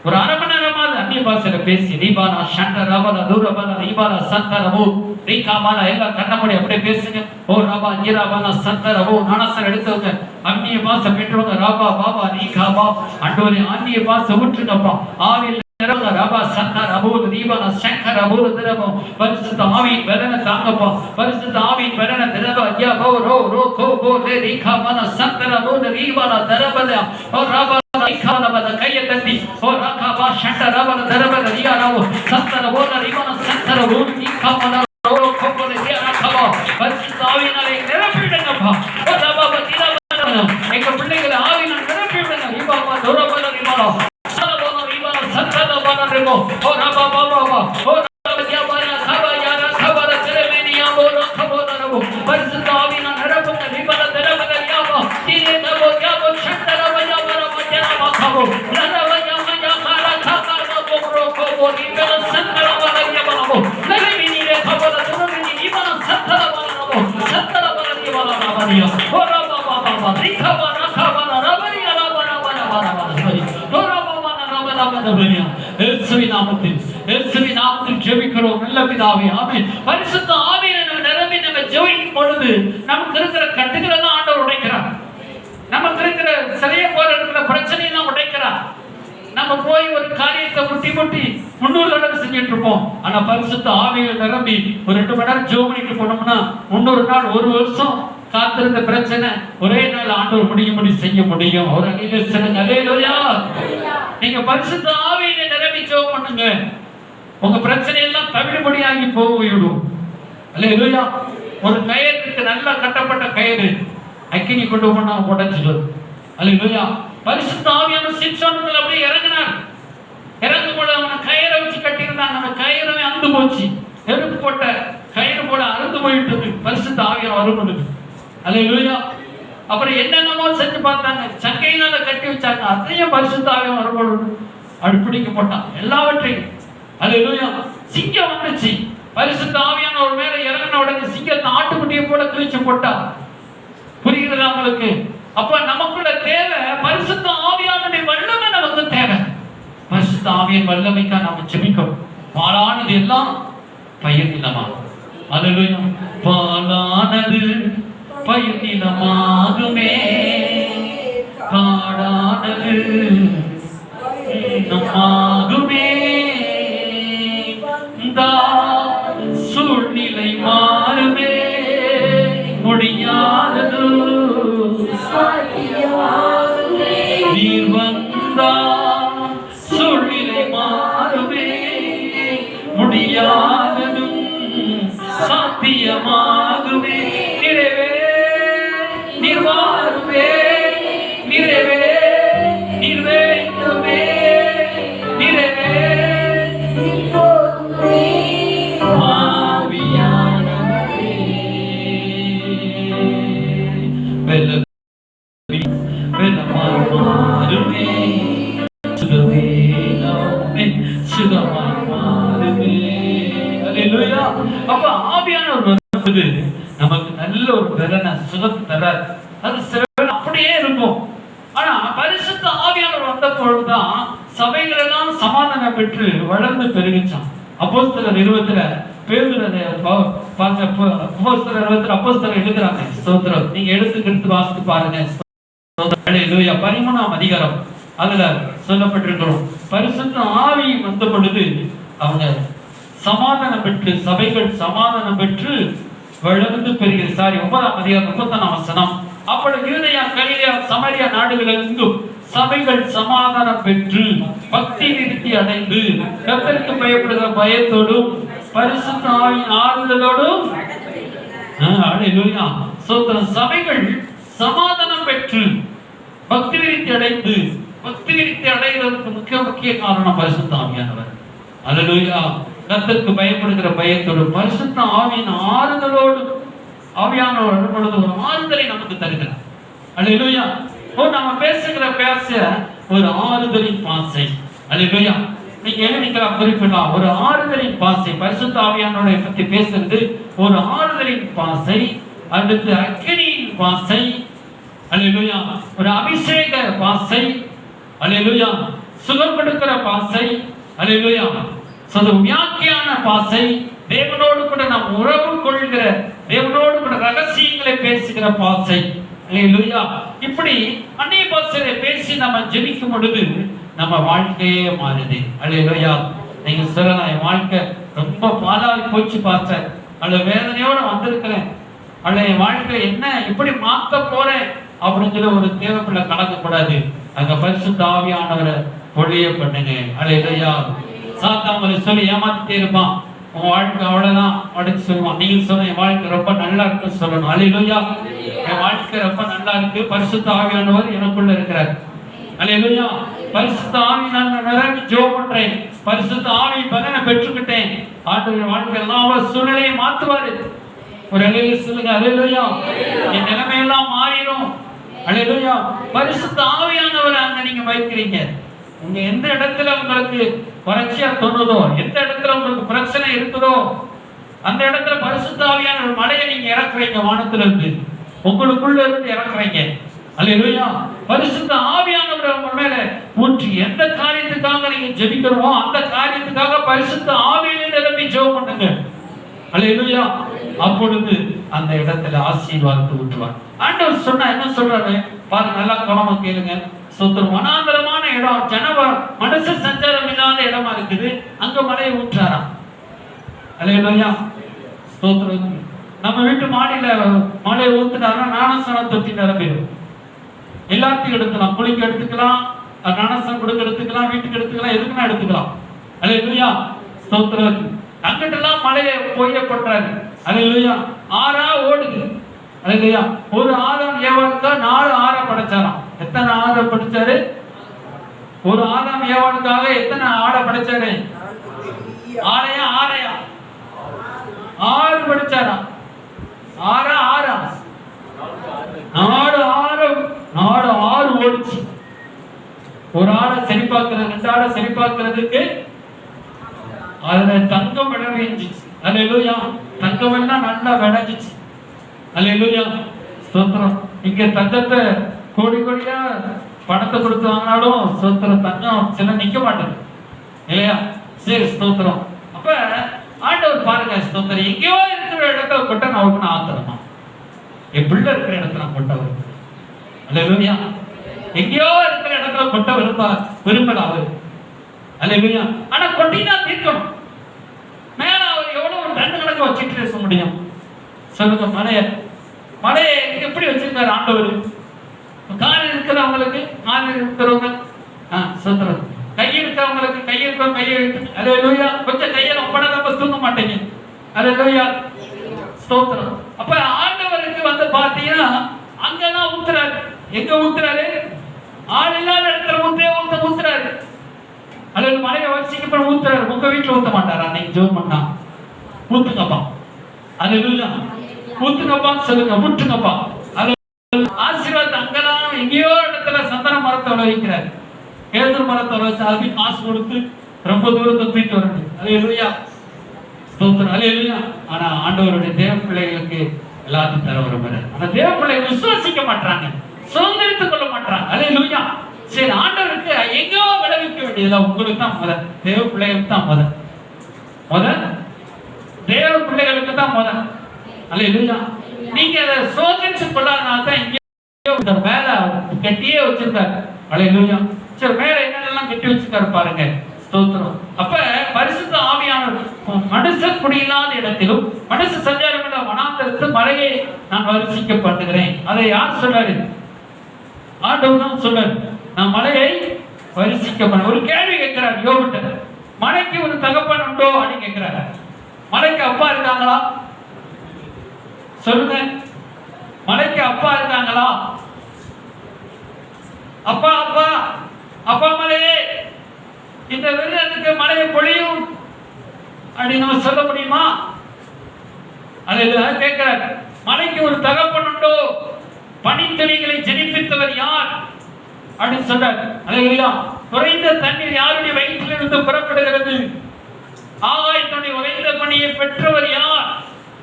ஒரு 1/2 மணி நேரமாவது அந்நிய பாஷையில பேசி ரீபானா ஷண்ட ரபல தூரபல ரீபானா சந்தரபு ரீகாமால எல்லாம் கண்ணமுடி அப்படியே பேசுங்க. ஓ ரபா ஈராபானா சந்தரபு நானசர் எடுத்தவங்க அந்நிய பாஷை பெற்றவங்க ராபா பாபா ரீகாபா அண்டோரி அந்நிய பாஷை ஊற்றுங்கப்பா. ஆவியில் ரபா சந்தரபு ரீபானா சங்கரபு திரபு பரிசுத்த ஆவியின் பலனை தாங்கப்பா. பரிசுத்த ஆவியின் பலனை திரப யா போ ரோ ரோ கோ போ ரே ரீகாமானா சந்தரபு ரீபானா தரபல ஓ ரபா கையால கையை தட்டி ஓ ராகாபா ஷண்ட ரபல தரபல ரியாராவோ சந்தரபு ரீபானா சந்தரபு ரீகாமானா ஓ கோபோல ரியாராகவோ பரிசுத்த ஆவியினாலே நிரப்பிடுங்கப்பா. ஓ ரபா திரபல எங்க பிள்ளைகளை ஆவியினால நிரப்பிடுங்க. ரீபாபா தரபல ரிபாலோ சந்தரபு ரீபானா சந்தரபல ரிபோ ஓ ரபா பாபா ஓ ரபா யாபானா கபா யாரா கபா செரமேனியா போரோ கபோல ரபோ பரிசுத்த ஆவியினால நிரப்புங்க. ரீபால தரபல யாபா தீரே தபோ யாபோ ஷண்டரப யாபா ரபா கபோ நரப யாமா யாமாரா கபா ரபோ ப்ரோ கபோ ரீபால சந்தரபல யாபா நரமினிரே கபோல துரமினி ரீபால சந்தரபல ரபோ சந்தரபல ரீபால ரபனியா ஓ ரபா பாபா ரீகபா ரகபா ரபனியா ரபா ரபா ரபா சரி ஓ ரபா ரபா ரபா ரபனியா. இயேசுவின் நாமத்தில் ஜெபிக்கிறோம் நல்ல பிதாவே, ஆமென். பரிசுத்த ஆவியினால நிரம்பி நம்ம ஜெபிக்கும் பொழுது நமக்கு இருக்கிற கட்டுகளை எல்லாம் ஆண்டவர் உடைக்கிறார். நமக்கு இருக்கிற சரியா போற இருக்கிற பிரச்சனையெல்லாம் உடைக்கிறார். நம்ம போய் ஒரு காரியத்தை முட்டி 300 தடவை செஞ்சுட்டு இருப்போம். ஆனா பரிசுத்த ஆவியில நிரம்பி ஒரு 2 மணி நேரம் ஜெபம் பண்ணிட்டு போனோம்னா 300 நாள் 1 வருஷம் காத்திருந்த பிரச்சனை ஒரே நாள் ஆண்டவர் முடியும்படி செய்ய முடியும். ஒரு அல்லேலூயா. நீங்க பரிசுத்த ஆவியில நிரம்பி ஜெபம் பண்ணுங்க, உங்க பிரச்சனை எல்லாம் தவிடுபடியாகி போய்விடும். அல்லேலூயா. ஒரு கயிறுக்கு நல்லா கட்டப்பட்ட கயிறு அக்கினி கொண்டு போனா உடைச்சிடும். அல்லேலூயா. பரிசுத்த ஆவியான சிம்சோனுக்குள்ள அப்படியே இறங்கினார். இறங்கும் போது அவனை கயிறை வச்சு கட்டியிருந்தாங்க. அந்த கயிறவே அந்து போச்சு. நெருப்பு போட்ட கயிறு போல அறுந்து போயிட்டு பரிசுத்த ஆவியான வரும்பொழுது. அல்லேலூயா. அப்புறம் என்னென்னமோ செஞ்சு பார்த்தாங்க, சங்கையினால கட்டி வச்சாங்க. அதையும் பரிசுத்த ஆவியான வரும்பொழுது அடுப்பிடிக்க போட்டான் எல்லாவற்றையும். அல்லேலூயா. சிங்கம் வந்துச்சு. பரிசுத்த ஆவியான ஒரு மேல இறங்கின உடனே சிங்கத்தை ஆட்டுக்குட்டியை போல கிழிச்சு போட்டா. புரிகிறதா உங்களுக்கு? அப்ப நமக்குள்ள தேவை பரிசுத்த ஆவியானுடைய வல்லமை. நமக்கு தேவை பரிசுத்த ஆவியின் வல்லமைக்கா நாம ஜெபிக்கணும். பாலானது எல்லாம் பயிர் நிலமா. அல்லேலூயா. பாலானது பயிர் நிலமாகுமே, காடானது நம்மாகுமே. சூழ்நிலை மாறுமே, முடியாதது நீர் வந்தா. சூழ்நிலை மாறுமே, முடியாததும் சாத்தியமாகுமே. நிறைவே நிர்வாருமே, நிறைவே நிர்வேண்டுமே, நிறைவே வெள்ளமாய் மாறுமே. அப்ப ஆவியானவர் வரும்போது நமக்கு நல்ல ஒரு பலனை சுகத்தை தராது. அது சில அப்படியே இருக்கும். ஆனா பரிசுத்த ஆவியானவர் வந்த பொழுதுதான் சபைகள் எல்லாம் சமாதானம் பெற்று வளர்ந்து பெருகிச்சான். அப்போஸ்தலர் 20 பேதுரு அப்போஸ்தலர் எழுதுறாங்க. ஸ்தோத்திரம். நீங்க எடுத்து வாசித்து பாருங்க. 13ஆம் அதிகாரம் அதுல சொல்லப்பட்டிருக்கிறோம். பரிசுத்த ஆவி வந்த பொழுது அவங்க சமாதானம் பெற்று சபைகள் சமாதானம் பெற்று வளர்ந்து பெறுகிறது. 9ஆம் அதிகாரம் 31ஆம் வசனம். அப்பொழுது யூதேயா கலிலேயா சமாரியா நாடுகளெங்கும் சபைகள் சமாதானம் பெற்று பக்தி விருத்தி அடைந்து கர்த்தருக்கு பயப்படுகிற பயத்தோடும் பரிசுத்த ஆவியின் ஆறுதலோடும் சபைகள் சமாதானம் பெற்று பக்தி விருத்தி அடைந்து, பக்தி விருத்தி அடைகிறதுக்கு முக்கிய காரணம் பரிசுத்த ஆவியானவர். அல்லேலூயா. கர்த்தருக்கு பயப்படுகிற பயத்தோடு பரிசுத்த ஆவியின் ஆறுதலோடு ஆவியானவர் பொழுது ஒரு ஆறுதலை நமக்கு தருகிறார். அல்லேலூயா. நம்ம பேசுகிற பேச ஒரு ஆறுதலின் பாசை. அல்லேலூயா. நீங்க எழுதிக்கலாம், குறிப்பிடலாம். ஒரு ஆறுதலின் பாசை. பரிசுத்த ஆவியானவரை பற்றி பேசுறது ஒரு ஆறுதலின் பாசை. அடுத்து அக்கினியின் பாசை. அல்லேலூயா. ஒரு அபிஷேக பாசை. அல்லேலூயா. சுகம் கொடுக்கிற பாசை. அல்லேலூயா. வியாக்கியான பாசை. தேவனோடு கூட நாம் உறவு கொள்கிற, தேவனோடு கூட ரகசியங்களை பேசுகிற பாசை. அல்லேலூயா. இப்படி அந்நிய பாஷையில பேசி நம்ம ஜெபிக்கும் பொழுது நம்ம வாழ்க்கையே மாறுது. அல்லேலூயா. நீங்க சொல்லலாம், என் வாழ்க்கை ரொம்ப பாலாகி போச்சு பாஸ்டர், அல்ல வேதனையோட வந்திருக்கிறேன், அல்ல என் வாழ்க்கை என்ன இப்படி மாத்த போறேன் அப்படிங்கிற ஒரு தேவைக்குள்ள கலக்கக்கூடாது. அங்க பரிசுத்த ஆவியானவரை பொழிய பண்ணுங்க. அல்லேலூயா. சாத்தாமரை சொல்லி ஏமாத்திட்டே இருப்பான். உன் வாழ்க்கை அவ்வளவுதான் அப்படின்னு சொல்லுவான். நீங்க சொல்ல என் வாழ்க்கை ரொம்ப நல்லா இருக்குன்னு சொல்லணும். அல்லேலூயா. என் வாழ்க்கை ரொம்ப நல்லா இருக்கு, பரிசுத்த ஆவியானவர் எனக்குள்ள இருக்கிறார். அல்லேலூயா. பரிசுத்த ஆவியானவர் நிரம்பி ஜெபம் பண்றேன், பரிசுத்த ஆவி பலனை பெற்றுக்கிட்டேன். ஆண்டவர் வாழ்க்கை எல்லா சூழ்நிலையை மாத்துவாரு. ஒரு அல்லேலூயா சொல்லுங்க. அல்லேலூயா. என் நிலைமையெல்லாம் மாறிடும். அல்லேலூயா. பரிசுத்த ஆவியானவர் அங்க நீங்க வைக்கிறீங்க. உங்க எந்த இடத்துல உங்களுக்கு வறட்சியா தோணுதோ, எந்த இடத்துல உங்களுக்கு பிரச்சனை இருக்குதோ, அந்த இடத்துல பரிசுத்த ஆவியான ஒரு மழையை நீங்க இறக்குறீங்க. வானத்துல இருந்து உங்களுக்குள்ள இருந்து இறக்குறீங்க. அல்லேலூயா. பரிசுத்த ஆவியானவர் உங்க மேல ஊற்றி எந்த காரியத்துக்காக நீங்க ஜெபிக்கிறோமோ அந்த காரியத்துக்காக பரிசுத்த ஆவியிலே நிரம்பி ஜெபம் பண்ணுங்க. அல்லேலூயா. அப்பொழுது அந்த இடத்துல ஆசீர்வாதத்தை ஊற்றுவார். ஆண்டவர் சொன்னா என்ன சொல்றாரு பாருங்க, நல்லா கவனமா கேளுங்க. வனாந்தரமான இடம், மனுஷ சஞ்சாரம் இல்லாத இடமா இருக்குது, அங்க மழையை ஊற்றாராம். அல்லேலூயா. ஸ்தோத்திரம். நம்ம வீட்டு மாடியில மழையை ஊத்துனாரா ஞானஸ்நான தொட்டி நிரம்பிடும். எல்லாத்தையும் எடுத்துக்கலாம், குளிக்க எடுத்துக்கலாம், ஞானஸ்நானம் கொடுக்க எடுத்துக்கலாம், வீட்டுக்கு எடுத்துக்கலாம், எதுக்குன்னா எடுத்துக்கலாம். அல்லேலூயா. ஸ்தோத்திரம். அங்கிட்டெல்லாம் மழையை பொய்யப்பட்டாரு. அல்லேலூயா. ஆறா ஓடுது. அல்லேலூயா. ஒரு ஆதாம் ஏவாளுக்கா 4 ஆறா படைச்சாராம். எத்தனை ஆடை படைச்சாரு? ஒரு ஆதாம் ஏவாளுக்காக எத்தனை ஆடை படைச்சாரு? ஆறையா 6 படைச்சாராம். ஆறா நாடு 6 ஓடிச்சு. ஒரு ஆடை சரி பார்க்கிறது, 2 ஆடை சரி பார்க்கிறதுக்கு அதுல தங்கம் விளைஞ்சிச்சு. அல்லேலூயா. தங்கம் எல்லாம் நல்லா விளைஞ்சிச்சு. அல்லேலூயா. ஸ்தோத்திரம். இங்க தங்கத்தை கோடி கோடியா பணத்தை கொடுத்து வாங்கினாலும் ஸ்தோத்திரம் தங்கம் சில நிக்க மாட்டேங்குது இல்லையா? சரி, ஸ்தோத்திரம். அப்ப ஆண்டவர் பாருங்க, ஸ்தோத்திரம். எங்கேயோ இருக்கிற இடத்துல கொட்ட நான் அவருக்கு ஆத்திரமா, என் பிள்ளை இருக்கிற இடத்துல கொட்டவர். அல்லேலூயா. எங்கேயோ இருக்கிற இடத்துல கொட்ட விரும்பல அவரு. அல்லேலூயா. ஆனா கொட்டினா தீர்க்கணும். மேல அவர் எவ்வளவு ரெண்டு கணக்கு வச்சுட்டு இருக்க முடியும் சொல்லுங்க? மலையை எப்படி வச்சிருக்காரு ஆண்டவர்? கால் இருக்கிறவங்களுக்கு கால் இருக்கிறவங்க சொல்றது, கை இருக்கிறவங்களுக்கு கை இருக்கிறவங்க கையை எடுத்து. அல்லேலூயா. கொஞ்சம் கையை ஒப்பட நம்ம தூங்க மாட்டேங்க. அல்லேலூயா. ஸ்தோத்திரம். அப்ப ஆண்டவருக்கு வந்து பாத்தீங்கன்னா அங்கதான் ஊத்துறாரு. எங்க ஊத்துறாரு? ஆள் இல்லாத இடத்துல ஊத்துறாரு. அல்லது மலையை வச்சுக்கு ஊத்துறாரு. உங்க வீட்டுல ஊத்த மாட்டாரா? நீங்க ஜோம் பண்ணா ஊத்துங்கப்பா. அல்லேலூயா. ஊத்துங்கப்பான்னு சொல்லுங்க, முட்டுங்கப்பா. ஆசீர்வாதம் அங்கதான் எங்கேயோ இடத்துல சந்தன மரத்தை வைக்கிறாரு, கேதுரு மரத்தை வச்சு அதுக்கு காசு கொடுத்து ரொம்ப தூரத்தை தூக்கிட்டு வரணும். அல்லேலூயா. ஸ்தோத்திரம், அல்லேலூயா. ஆனா ஆண்டவருடைய தேவ பிள்ளைகளுக்கு எல்லாத்தையும் தர வருவார். ஆனா தேவ பிள்ளைகள் விசுவாசிக்க மாட்டாங்க, சுதந்திரித்துக் கொள்ள மாட்டாங்க. அல்லேலூயா. சரி, ஆண்டவருக்கு எங்கோ விளைவிக்க வேண்டியதில்லை, உங்களுக்கு தான் முதல், தேவ பிள்ளைகளுக்கு தான் முதல் தேவ பிள்ளைகளுக்கு தான் முதல். அல்லேலூயா. நீங்க அதை சுதந்திரித்துக் கொள்ளாதனால தான் இங்கே மேல கட்டியே வச்சிருக்காரு. அல்லேலூயா. சரி, மேல என்னென்னலாம் கட்டி வச்சிருக்காரு பாருங்க. ஸ்தோத்திரம். அப்ப பரிசுத்த ஆவியானவர் மனுஷர் குடியில்லாத இடத்திலும் மனுஷ சஞ்சாரம் என்ற வனாந்தரத்தில் மலையை நான் வரிசிக்க பண்ணுகிறேன். அதை யார் சொல்றாரு? ஆண்டவர் தான் சொல்றாரு. நான் மலையை வரிசிக்க பண்ண. ஒரு கேள்வி கேட்கிறார் யோகிட்ட, மலைக்கு ஒரு தகப்பன் உண்டோ அப்படின்னு கேட்கிறாரு. மலைக்கு அப்பா இருக்காங்களா? சொல்லுங்க. மலைக்கு அப்பா இருக்காங்களா? அப்பா அப்பா அப்பா மலையே, இந்த விருதுக்கு மலையை பொழியும் அப்படின்னு நம்ம சொல்ல முடியுமா? அதில் கேட்கிறார், மலைக்கு ஒரு தகப்பன் உண்டோ? பனித்துளிகளை ஜெனிப்பித்தவர் யார் அப்படின்னு சொல்றார். அல்லேலூயா. குறைந்த தண்ணீர் யாருடைய வயிற்றிலிருந்து புறப்படுகிறது? ஆகாயத்துடைய உறைந்த பணியை பெற்றவர் யார்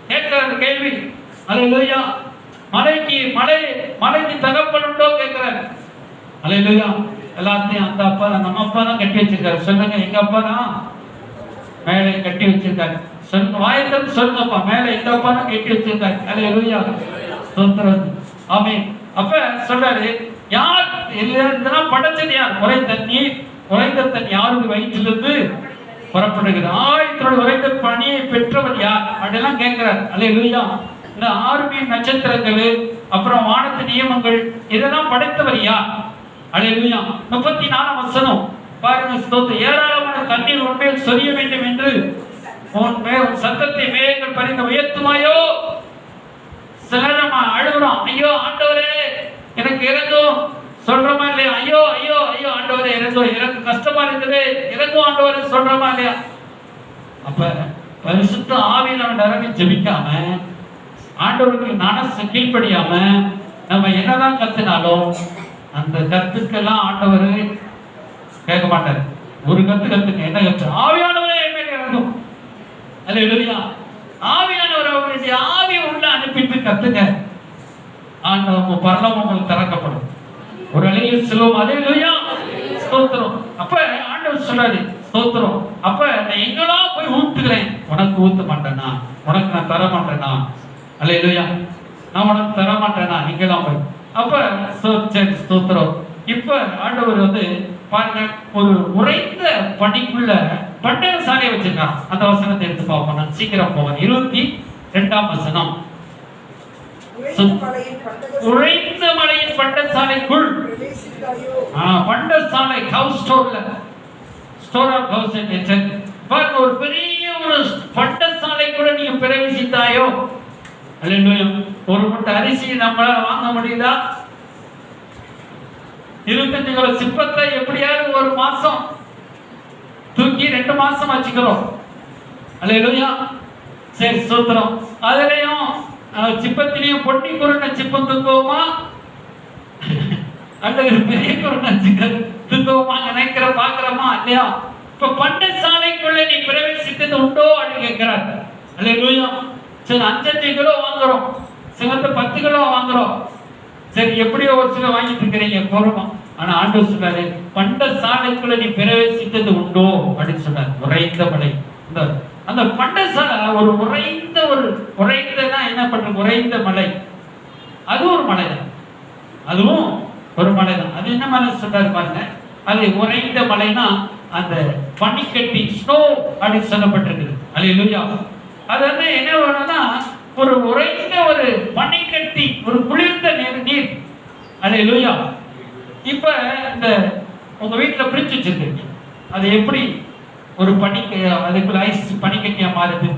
கேட்கிறார் கேள்வி. அல்லேலூயா. மலைக்கு தகப்பன் உண்டோ கேட்கிறார். அல்லேலூயா. எல்லாத்தையும் அந்த அப்பா தான், நம்ம அப்பா தான் கட்டி வச்சிருக்காரு. சொல்லுங்க, எங்க அப்பா தான் மேலே கட்டி வச்சிருக்காரு. சொல்லுங்க, வாயத்தம் சொல்லுங்கப்பா, மேலே எங்க அப்பா தான் கட்டி வச்சிருக்காரு. அல்லேலூயா. ஸ்தோத்திரம். ஆமென். அப்ப சொல்றாரு, யார் இதெல்லாம் படைச்சது யார்? உறைந்த தண்ணி யாருக்கு வயிற்றிலிருந்து புறப்படுகிறது? ஆயத்தோட உறைந்த பணியை பெற்றவர் யார் அப்படிலாம் கேட்கிறார். அல்லேலூயா. இந்த ஆறுமே நட்சத்திரங்கள், அப்புறம் வானத்து நியமங்கள், இதெல்லாம் படைத்தவர் யார்? அல்லேலூயா. 34 வசனம் பாருங்க. ஸ்தோத்திரம். ஏராளமான தண்ணீர் உண்மையில் சொரிய வேண்டும் என்று உன் சத்தத்தை மேகங்கள் பறிந்து உயர்த்துமாயோ? சிலரமா அழுகுறோம், ஐயோ ஆண்டவரே எனக்கு இறங்கும் சொல்றோமா இல்லையா? ஐயோ ஐயோ ஐயோ ஆண்டவரே இறங்கும், எனக்கு கஷ்டமா இருக்குது, இறங்கும் ஆண்டவரே சொல்றோமா இல்லையா? அப்ப பரிசுத்த ஆவியில நிரம்பி ஜெபிக்காம, ஆண்டவருக்கு மனசு கீழ்ப்படியாம நம்ம என்னதான் கத்துனாலும் அந்த கத்துக்கெல்லாம் ஆண்டவர் கேட்க மாட்டார். ஒரு கத்துங்க, என்ன கத்து? ஆவியானவரே என் இறங்கும். அல்லேலூயா. ஆவியானவர் அவருடைய ஆவி உள்ள அனுப்பிட்டு கத்துங்க, ஆண்டவர் பரலோகம் உங்களுக்கு திறக்கப்படும். ஒரு அழகிய செல்வம். அல்லேலூயா. ஸ்தோத்திரம். அப்ப ஆண்டவர் சொல்றாரு, ஸ்தோத்திரம். அப்ப நான் எங்கெல்லாம் போய் ஊத்துகிறேன், உனக்கு ஊத்த மாட்டேனா? உனக்கு நான் தர மாட்டேனா? அல்லேலூயா. நான் உனக்கு தர மாட்டேனா? எங்கெல்லாம் போய். அப்ப சரி, ஸ்தோத்திரம். இப்ப ஆண்டவர் பாருங்க, ஒரு உறைந்த பணிக்குள்ள பண்டக சாலையை வச்சிருக்கான். அந்த வசனத்தை எடுத்து பார்ப்போம். நான் சீக்கிரம் போவேன். 22ஆம் வசனம். உறைந்த மலையின் பண்டசாலைக்குள், பண்டசாலை ஹவுஸ் ஸ்டோர் ஆஃப் ஹவுஸ் பாருங்க, ஒரு பெரிய ஒரு பண்டசாலைக்குள்ள நீங்க பிரவேசித்தாயோ? அல்லேலூயா. ஒரு மூட்டை அரிசி நம்மளால வாங்க முடியுதா? 25 கிலோ சிப்பத்தை எப்படியாவது ஒரு மாசம் தூக்கி 2 மாசம் வச்சுக்கிறோம். அல்லேலூயா. சரி, ஸ்தோத்திரம். அதுலயும் சிப்பத்திலையும் பொட்டி குருணை சிப்பம் தூக்குவோமா அல்லது பெரிய குருணை தூக்குவோமா நினைக்கிற பாக்குறோமா இல்லையா? இப்ப பண்டசாலைக்குள்ள நீ பிரவேசித்தது உண்டோ அப்படின்னு கேட்கிறார். அல்லேலூயா. சரி, 5 கிலோ வாங்குறோம், சிவத்தை 10 கிலோ வாங்குறோம். சரி, எப்படியோ ஒரு சில வாங்கிட்டு இருக்கிறீங்க, போறோமா? ஆனா ஆண்டவர் சொல்றாரு, பண்டசாலைக்குள்ள நீ பிரவேசித்தது உண்டோ அப்படின்னு சொன்னார். உறைந்த மலை. அந்த பண்டசாலை ஒரு உறைந்தனா என்ன பண்ற? உறைந்த மலை, அது ஒரு மலை தான், அதுவும் ஒரு மலை தான். அது என்ன மலை சொல்றாரு பாருங்க. அது உறைந்த மலைனா அந்த பனிக்கட்டி, ஸ்னோ அப்படின்னு சொல்லப்பட்டிருக்குது. அல்லேலூயா. அது என்ன வேணும்னா, ஒரு உறைந்த ஒரு பனிக்கட்டி, ஒரு குளிர்ந்த நீர். அல்லேலூயா. இப்ப இந்த உங்க வீட்டுல ஃப்ரிட்ஜ் வச்சிருக்கீங்க, அது எப்படி ஒரு அதுக்குள்ள ஐஸ் பனிக்கட்டியா மாறுது?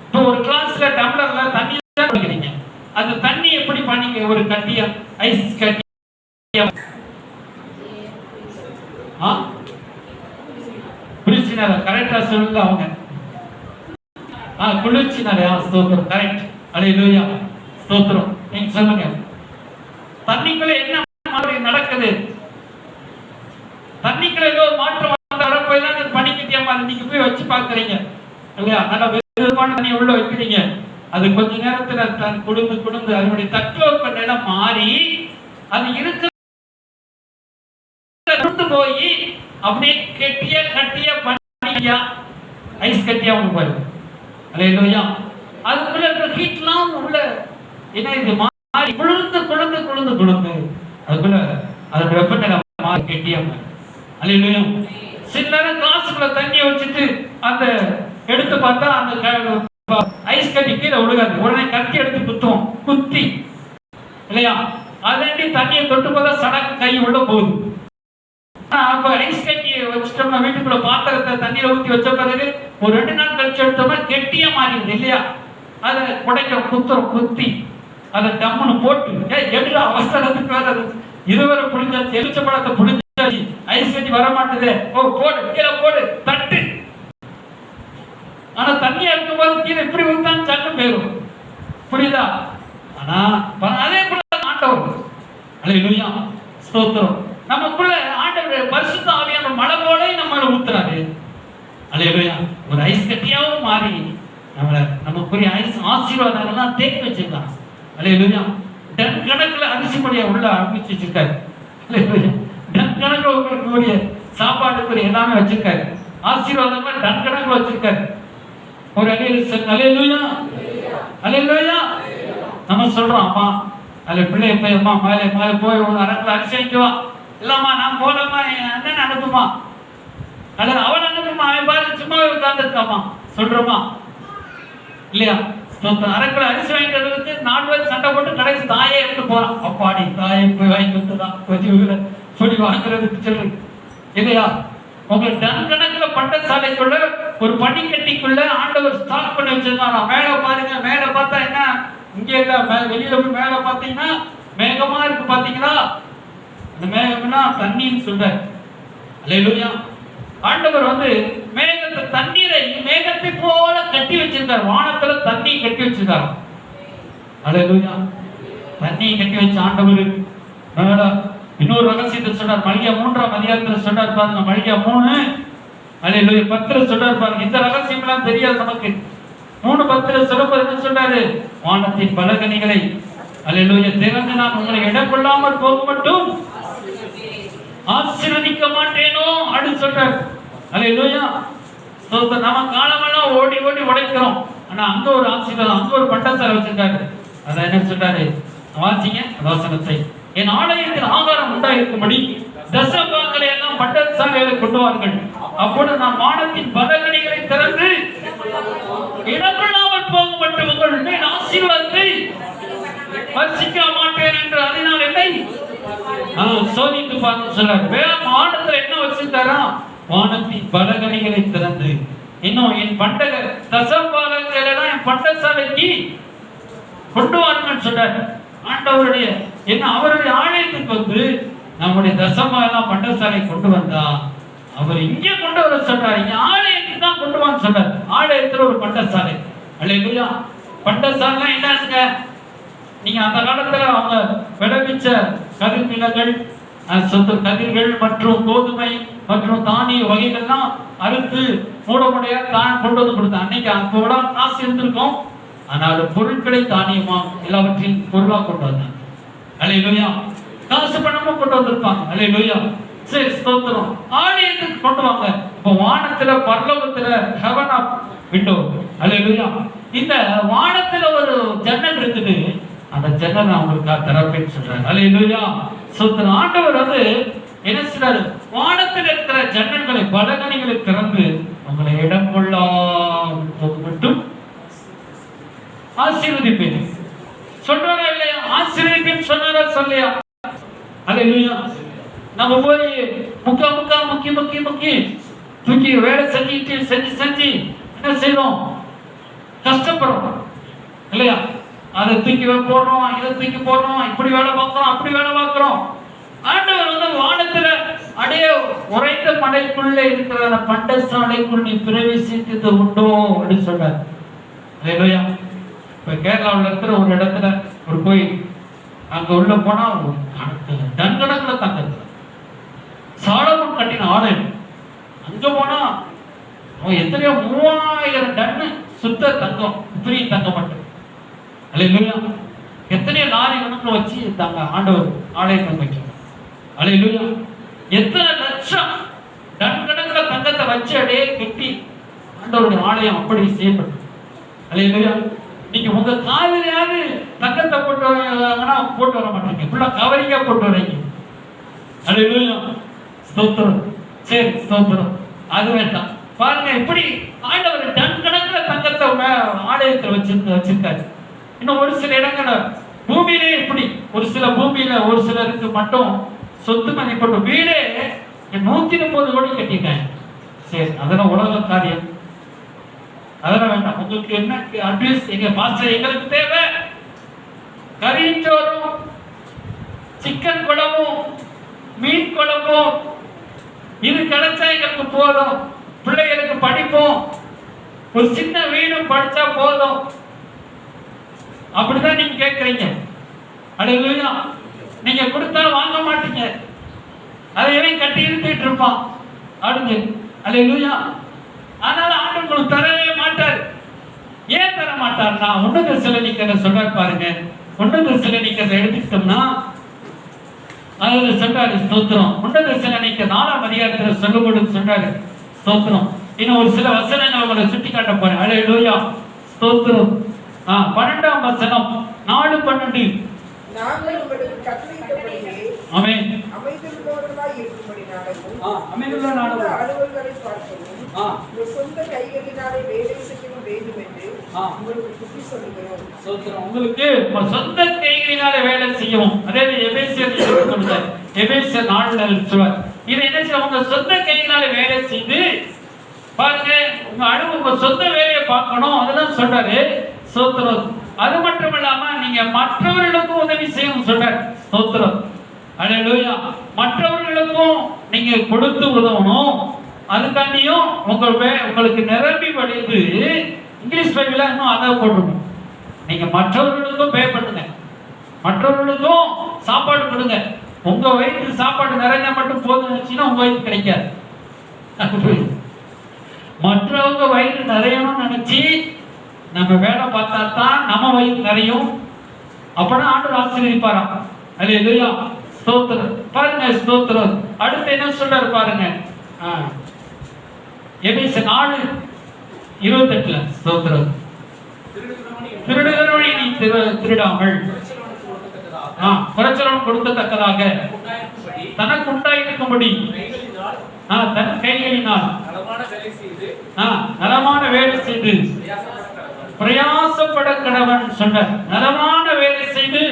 இப்போ ஒரு கிளாஸ்ல டம்ளர்ல தண்ணி தான் குடிக்கிறீங்க, அந்த தண்ணி எப்படி ஒரு கட்டியா ஐஸ் கட்டியா? குளிர்ச்சினால கரெக்டா சொல்லுங்க அவங்க. குளிர்ச்சினால ஸ்தோத்திரம், கரெக்ட். அல்லேலூயா. ஸ்தோத்திரம். நீங்க சொல்லுங்க, தண்ணிக்குள்ள என்ன நடக்குது? தண்ணிக்குள்ள ஏதோ மாற்றம் வரப்போய் தான் பனிக்கட்டியா மாறி. நீங்க போய் வச்சு பாக்குறீங்க, இல்லையா? நல்ல வெதுவான தண்ணி உள்ள வைக்கிறீங்க, அது கொஞ்ச நேரத்துல குடுந்து குடுந்து அதனுடைய தட்பவெப்ப நிலை மாறி அது இருக்கிற போய் அப்படியே கட்டியா பண்ணியா ஐஸ் கட்டியா போய் அல்லேலூயா. அதுக்குள்ள இருக்கிற ஹீட்லாம் உள்ள என்ன இது மாறி குளிர்ந்து குளிர்ந்து குளிர்ந்து குளிர்ந்து அதுக்குள்ள அதோட வெப்பநிலை மாறி கட்டியா அல்லேலூயா. சில நேரம் கிளாஸுக்குள்ள தண்ணியை வச்சுட்டு அந்த எடுத்து பார்த்தா அந்த ஐஸ் கட்டி கீழே விழுகாது, உடனே கட்டி எடுத்து குத்துவோம், குத்தி இல்லையா? அதே தண்ணியை தொட்டு போதா சடக்கு கை உள்ள போகுது. அப்ப ஐஸ் கட்டியை வச்சுட்டோம்னா வீட்டுக்குள்ள பாத்திரத்தை தண்ணியில ஊற்றி வச்ச பிறகு ஒரு 2 நாள் கழிச்சு எடுத்தோம்னா கெட்டியா மாறிடுது இல்லையா? அதை குடைக்க குத்துறோம், குத்தி அதை டம்முன்னு போட்டு எடுற அவசரத்துக்கு வேற இருவரை புளிஞ்சாச்சு, எலுச்ச பழத்தை புளிஞ்சாச்சு, ஐஸ் கட்டி வர மாட்டேது, ஓ போடு கீழே போடு தட்டு. ஆனா தண்ணியா இருக்கும்போது கீழே இப்படி ஊத்தான் சட்டம் போயிடும், புரியுதா? ஆனா அதே போல ஆண்டவர் அல்லேலூயா ஸ்தோத்திரம் நமக்குள்ள ஆண்டவர் பரிசுத்த ஆவியான மழை போல நம்மள ஊத்துறாரு அல்லேலூயா. ஒரு ஐஸ் கட்டியாவும் மாறி நம்மள நமக்குரிய ஐஸ் ஆசீர்வாதங்கள்லாம் தேக்கி வச்சிருக்கான் அல்லேலூயா. டன் கணக்குல அரிசி மணியை உள்ள அனுப்பிச்சு வச்சிருக்காரு அல்லேலூயா. டன் கணக்குல உங்களுக்கு சாப்பாட்டுக்குரிய எல்லாமே வச்சிருக்காரு, ஆசீர்வாதமா டன் கணக்குல வச்சிருக்காரு. ஒரு அல்லேலூயா அல்லேலூயா. நம்ம சொல்றோம் அம்மா அதுல பிள்ளை போய் அம்மா மேலே மேலே போய் ஒரு அரங்கில் அரிசி வைக்குவா, இல்லம்மா நான் போலம்மா என் அண்ணன் அனுப்புமா அல்லது அவன் அனுப்புமா, அவன் பாரு சும்மா உட்கார்ந்துருக்காமா சொல்றோமா இல்லையா? அரங்கில் அரிசி வாங்கிட்டு 4 பேர் சண்டை போட்டு கடைசி தாயே எடுத்து போறான், அப்பாடி தாயை போய் வாங்கி கொடுத்துதான் கொஞ்சம் சொல்லி வாங்குறதுக்கு சொல்லு இல்லையா? உங்களுக்கு டன் கணக்குல பண்டசாலைக்குள்ள ஒரு பனிக்கட்டிக்குள்ள ஆண்டவர் ஸ்டாக் பண்ணி வச்சிருந்தாரா. மேல பாருங்க, மேல பார்த்தா என்ன இங்க இல்ல, வெளியில போய் மேல பாத்தீங்கன்னா மேகமா இருக்கு, பாத்தீங்களா? அந்த மேகம்னா தண்ணின்னு சொல்றாரு அல்லேலூயா. ஆண்டவர் மேகத்தை தண்ணீரை மேகத்தை போல கட்டி வச்சிருக்காரு, வானத்துல தண்ணி கட்டி வச்சிருக்காரு அல்லேலூயா. தண்ணி கட்டி வச்ச ஆண்டவர் மேல இன்னொரு ரகசியத்தை சொன்னார், மல்கியா 3ஆம் அதிகாரத்துல சொன்னார் பாருங்க, மல்கியா 3 அல்லேலூயா 10 சொன்னார் பாருங்க. இந்த ரகசியம் எல்லாம் தெரியாது நமக்கு. 3:10 சொல்லும்போது என்ன சொன்னாரு? வானத்தின் பலகணிகளை அல்லேலூயா திறந்து நான் உங்களை இடம் கொள்ளாமல் போக மட்டும் ஆசீர்வதிக்க மாட்டேனோ அப்படின்னு சொல்றாரு அல்லேலூயா. நம்ம காலமெல்லாம் ஓடி ஓடி உழைக்கிறோம், ஆனா அங்க ஒரு ஆசீர்வாதம், அங்க ஒரு பண்டசாலை வச்சிருக்காரு. அதான் என்ன சொல்றாரு? வாசிங்க வசனத்தை. என் ஆலயத்தில் ஆகாரம் உண்டாயிருக்கும்படி தசபாகங்களை எல்லாம் பண்டசாலையில கொண்டு வாருங்கள், அப்போது நான் வானத்தின் பலகணிகளை திறந்து இடமில்லாமல் போக மட்டும் உங்களுடைய ஆசீர்வாதத்தை வர்ஷிக்க மாட்டேன் என்று அதனால் என்னை சோதித்து பார்த்து சொல்றாரு. வேற வானத்துல என்ன வச்சிருக்காரா? வானத்தின் பலகணிகளை திறந்து இன்னும் என் பண்டக தசபாகங்களை எல்லாம் என் பண்டசாலைக்கு கொண்டு வாருங்கள் சொல்றாரு. ஆண்டவருடைய என்ன அவருடைய ஆலயத்துக்கு நம்முடைய தசமா எல்லாம் பண்டசாலை கொண்டு வந்தா அவர் இங்கே கொண்டு வர சொல்றாரு, இங்க ஆலயத்துக்கு தான் கொண்டு வான்னு சொல்றாரு. ஆலயத்துல ஒரு பண்டசாலை அல்லேலூயா. பண்டசாலை என்னங்க, நீங்க அந்த காலத்துல அவங்க விளைவிச்ச கதிர்நிலங்கள், கதிர்கள் மற்றும் கோதுமை மற்றும் தானிய வகைகள்லாம் அறுத்து மூடமுடையா தான் கொண்டு வந்து கொடுத்தா. அன்னைக்கு அப்போட காசு இருந்திருக்கும், ஆனால் பொருட்களை தானியமா எல்லாவற்றையும் பொருளா கொண்டு வந்தாங்க அல்லேலூயா. காசு பணமா கொண்டு வந்திருப்பாங்க அல்லேலூயா. சரி ஸ்தோத்திரம். ஆலயத்துக்கு கொண்டு வாங்க. இப்போ வானத்துல பரலோகத்துல ஹெவன் ஆஃப் விண்டோ அல்லேலூயா. இந்த வானத்துல ஒரு ஜன்னல் இருக்குது, அந்த ஜன்னல் அவங்களுக்கு திறப்பேன்னு சொல்றாரு அல்லேலூயா. ஸ்தோத்திரம். ஆண்டவர் என்ன சொல்றாரு? வானத்தில் இருக்கிற ஜன்னல்களை பலகணிகளை திறந்து உங்களை இடம் கொள்ளாமல் மட்டும் ஆசீர்வதிப்பேன் சொல்றாரா இல்லையா? ஆசீர்வதிப்பேன் சொன்னாரா சொல்லையா? அல்லேலூயா. நம்ம போய் முக்கி தூக்கி வேலை செஞ்சு என்ன செய்யறோம்? கஷ்டப்படுறோம் இல்லையா? அதை தூக்கி போடுறோம், இதை தூக்கி போடுறோம், இப்படி வேலை பார்க்கிறோம், அப்படி வேலை பார்க்கிறோம். ஆண்டவர் வானத்துல அடைய உரைத்த மலைக்குள்ளே இருக்கிற பண்டசாலைக்குள் நீ பிரவேசித்தது உண்டோ அப்படின்னு சொல்றாரு அல்லேலூயா. இப்ப கேரளாவில் இருக்கிற ஒரு இடத்துல ஒரு கோயில், அங்க உள்ள போனா டன் கணக்குல தங்கிறது சாலமோன் கட்டின ஆலயம். அங்க போனா அவன் எத்தனையோ 3000 டன்னு சுத்த தங்கம், ஃப்ரீ தங்கம் மட்டும். அல்லேலூயா. எத்தனையோ லாரி கணக்குல வச்சு தாங்க ஆண்டவர் ஆலயத்தை வைக்கிறார். அல்லேலூயா. எத்தனை லட்சம் டன் கணக்கில் தங்கத்தை வச்சு அப்படியே கட்டி ஆண்டவருடைய ஆலயம் அப்படி செய்யப்பட்டது. அல்லேலூயா. நீங்க உங்க காதலையாவது தங்கத்தை போட்டு வர மாட்டீங்க, ஃபுல்லா கவரிங்கா போட்டு வரீங்க. அல்லேலூயா. ஸ்தோத்திரம். சரி, ஸ்தோத்திரம். அது வேண்டாம். பாருங்க, இப்படி ஆண்டவர் டன் கணக்கில் தங்கத்தை ஆலயத்தில் வச்சிருக்காரு. இன்னும் ஒரு சில இடங்கள பூமியிலே இப்படி ஒரு சில பூமியில ஒரு சிலருக்கு மட்டும் சொத்து மதிப்பட்ட வீடே 130 கோடி கட்டிட்டாங்க. சரி, அதெல்லாம் உலக காரியம், அதெல்லாம் வேண்டாம். உங்களுக்கு என்ன அட்வைஸ்? எங்க பாஸ்டர், எங்களுக்கு தேவை கறிச்சோறும் சிக்கன் குழம்பும் மீன் குழம்பும், இது கிடைச்சா எங்களுக்கு போதும், பிள்ளைகளுக்கு படிப்போம், ஒரு சின்ன வீடும் படிச்சா போதும், அப்படிதான் நீங்க கேட்கறீங்க. அல்லேலூயா. நீங்க கொடுத்தா வாங்க மாட்டீங்க, அதையே கட்டி இருந்துட்டு இருப்பான் அடுங்க. அல்லேலூயா. அதனால ஆண்டவர் உங்களுக்கு தரவே மாட்டார். ஏன் தர மாட்டார்னா, 1 தெசலோனிக்கேயர்ல சொல்றாரு பாருங்க. 1 தெசலோனிக்கேயர்ல எடுத்துக்கிட்டோம்னா அதுல சொல்றாரு, ஸ்தோத்திரம். 1 தெசலோனிக்கேயர் 4ஆம் அதிகாரத்துல சொல்லும்போது சொல்றாரு, ஸ்தோத்திரம். இன்னும் ஒரு சில வசனங்களை உங்களை சுட்டி காட்ட போறேன். அல்லேலூயா. ஸ்தோத்திரம். 12ஆம் வசனம், 4:12. நாங்கள் உங்களுக்கு கட்டளையிட்டபடியே ஆமென் அமைதியுள்ளவர்களாய் இருக்கும்படினாலும் அமைதியுள்ள நாடுகள் அலுவல்களை பார்க்கவும் உங்கள் சொந்த கைகளினாலே வேலை செய்யவும் வேண்டும் என்று உங்களுக்கு புத்தி சொல்லுகிறோம். ஸ்தோத்திரம். உங்களுக்கு சொந்த கைகளினாலே வேலை செய்யவும். அதே எபேசியர் சொல்றார், எபேசியர் 4:4 சொல்றார். இது என்ன செய்ய? உங்க சொந்த கைகளினாலே வேலை செய்து பாருங்க, உங்க சொந்த வேலையை பார்க்கணும், அதெல்லாம் சொல்றாரு. ஸ்தோத்திரம். அது மட்டும் இல்லாம நீங்க மற்றவர்களுக்கும் உதவி செய்யணும் சொல்றாரு. ஸ்தோத்திரம். அல்லேலூயா. மற்றவர்களுக்கும் நீங்க கொடுத்து உதவணும். அதுக்காண்டியும் உங்களுக்கு நிரம்பி வழிந்து, இங்கிலீஷ் பைபிள்ல இன்னும் அதை போட்டுருணும். நீங்க மற்றவர்களுக்கும் பே பண்ணுங்க, மற்றவர்களுக்கும் சாப்பாடு கொடுங்க. உங்க வயிற்று சாப்பாடு நிறைஞ்சா மட்டும் போதுச்சுன்னா உங்க வயிற்று கிடைக்காது. மற்றவங்க வயிறு நிறையணும்னு நினைச்சு நம்ம வேலை பார்த்தா தான் நம்ம வயிறு நிறையும். அப்பதான் ஆண்டவர் ஆசீர்வதிப்பாராம். அல்லேலூயா. ஸ்தோத்திரம். பாருங்க, ஸ்தோத்திரம். அடுத்து என்ன சொல்றாரு பாருங்க, எபேசியர் 4:28. ஸ்தோத்திரம். திருடுகிறவனை நீ திருடாமல் குறைச்சலன் கொடுக்கத்தக்கதாக தனக்கு உண்டாயிருக்கும்படி தன் கைகளினால் நலமான வேலை செய்து பிரயாசப்பட கடவன் சொன்னார். நலமான வேலை செய்து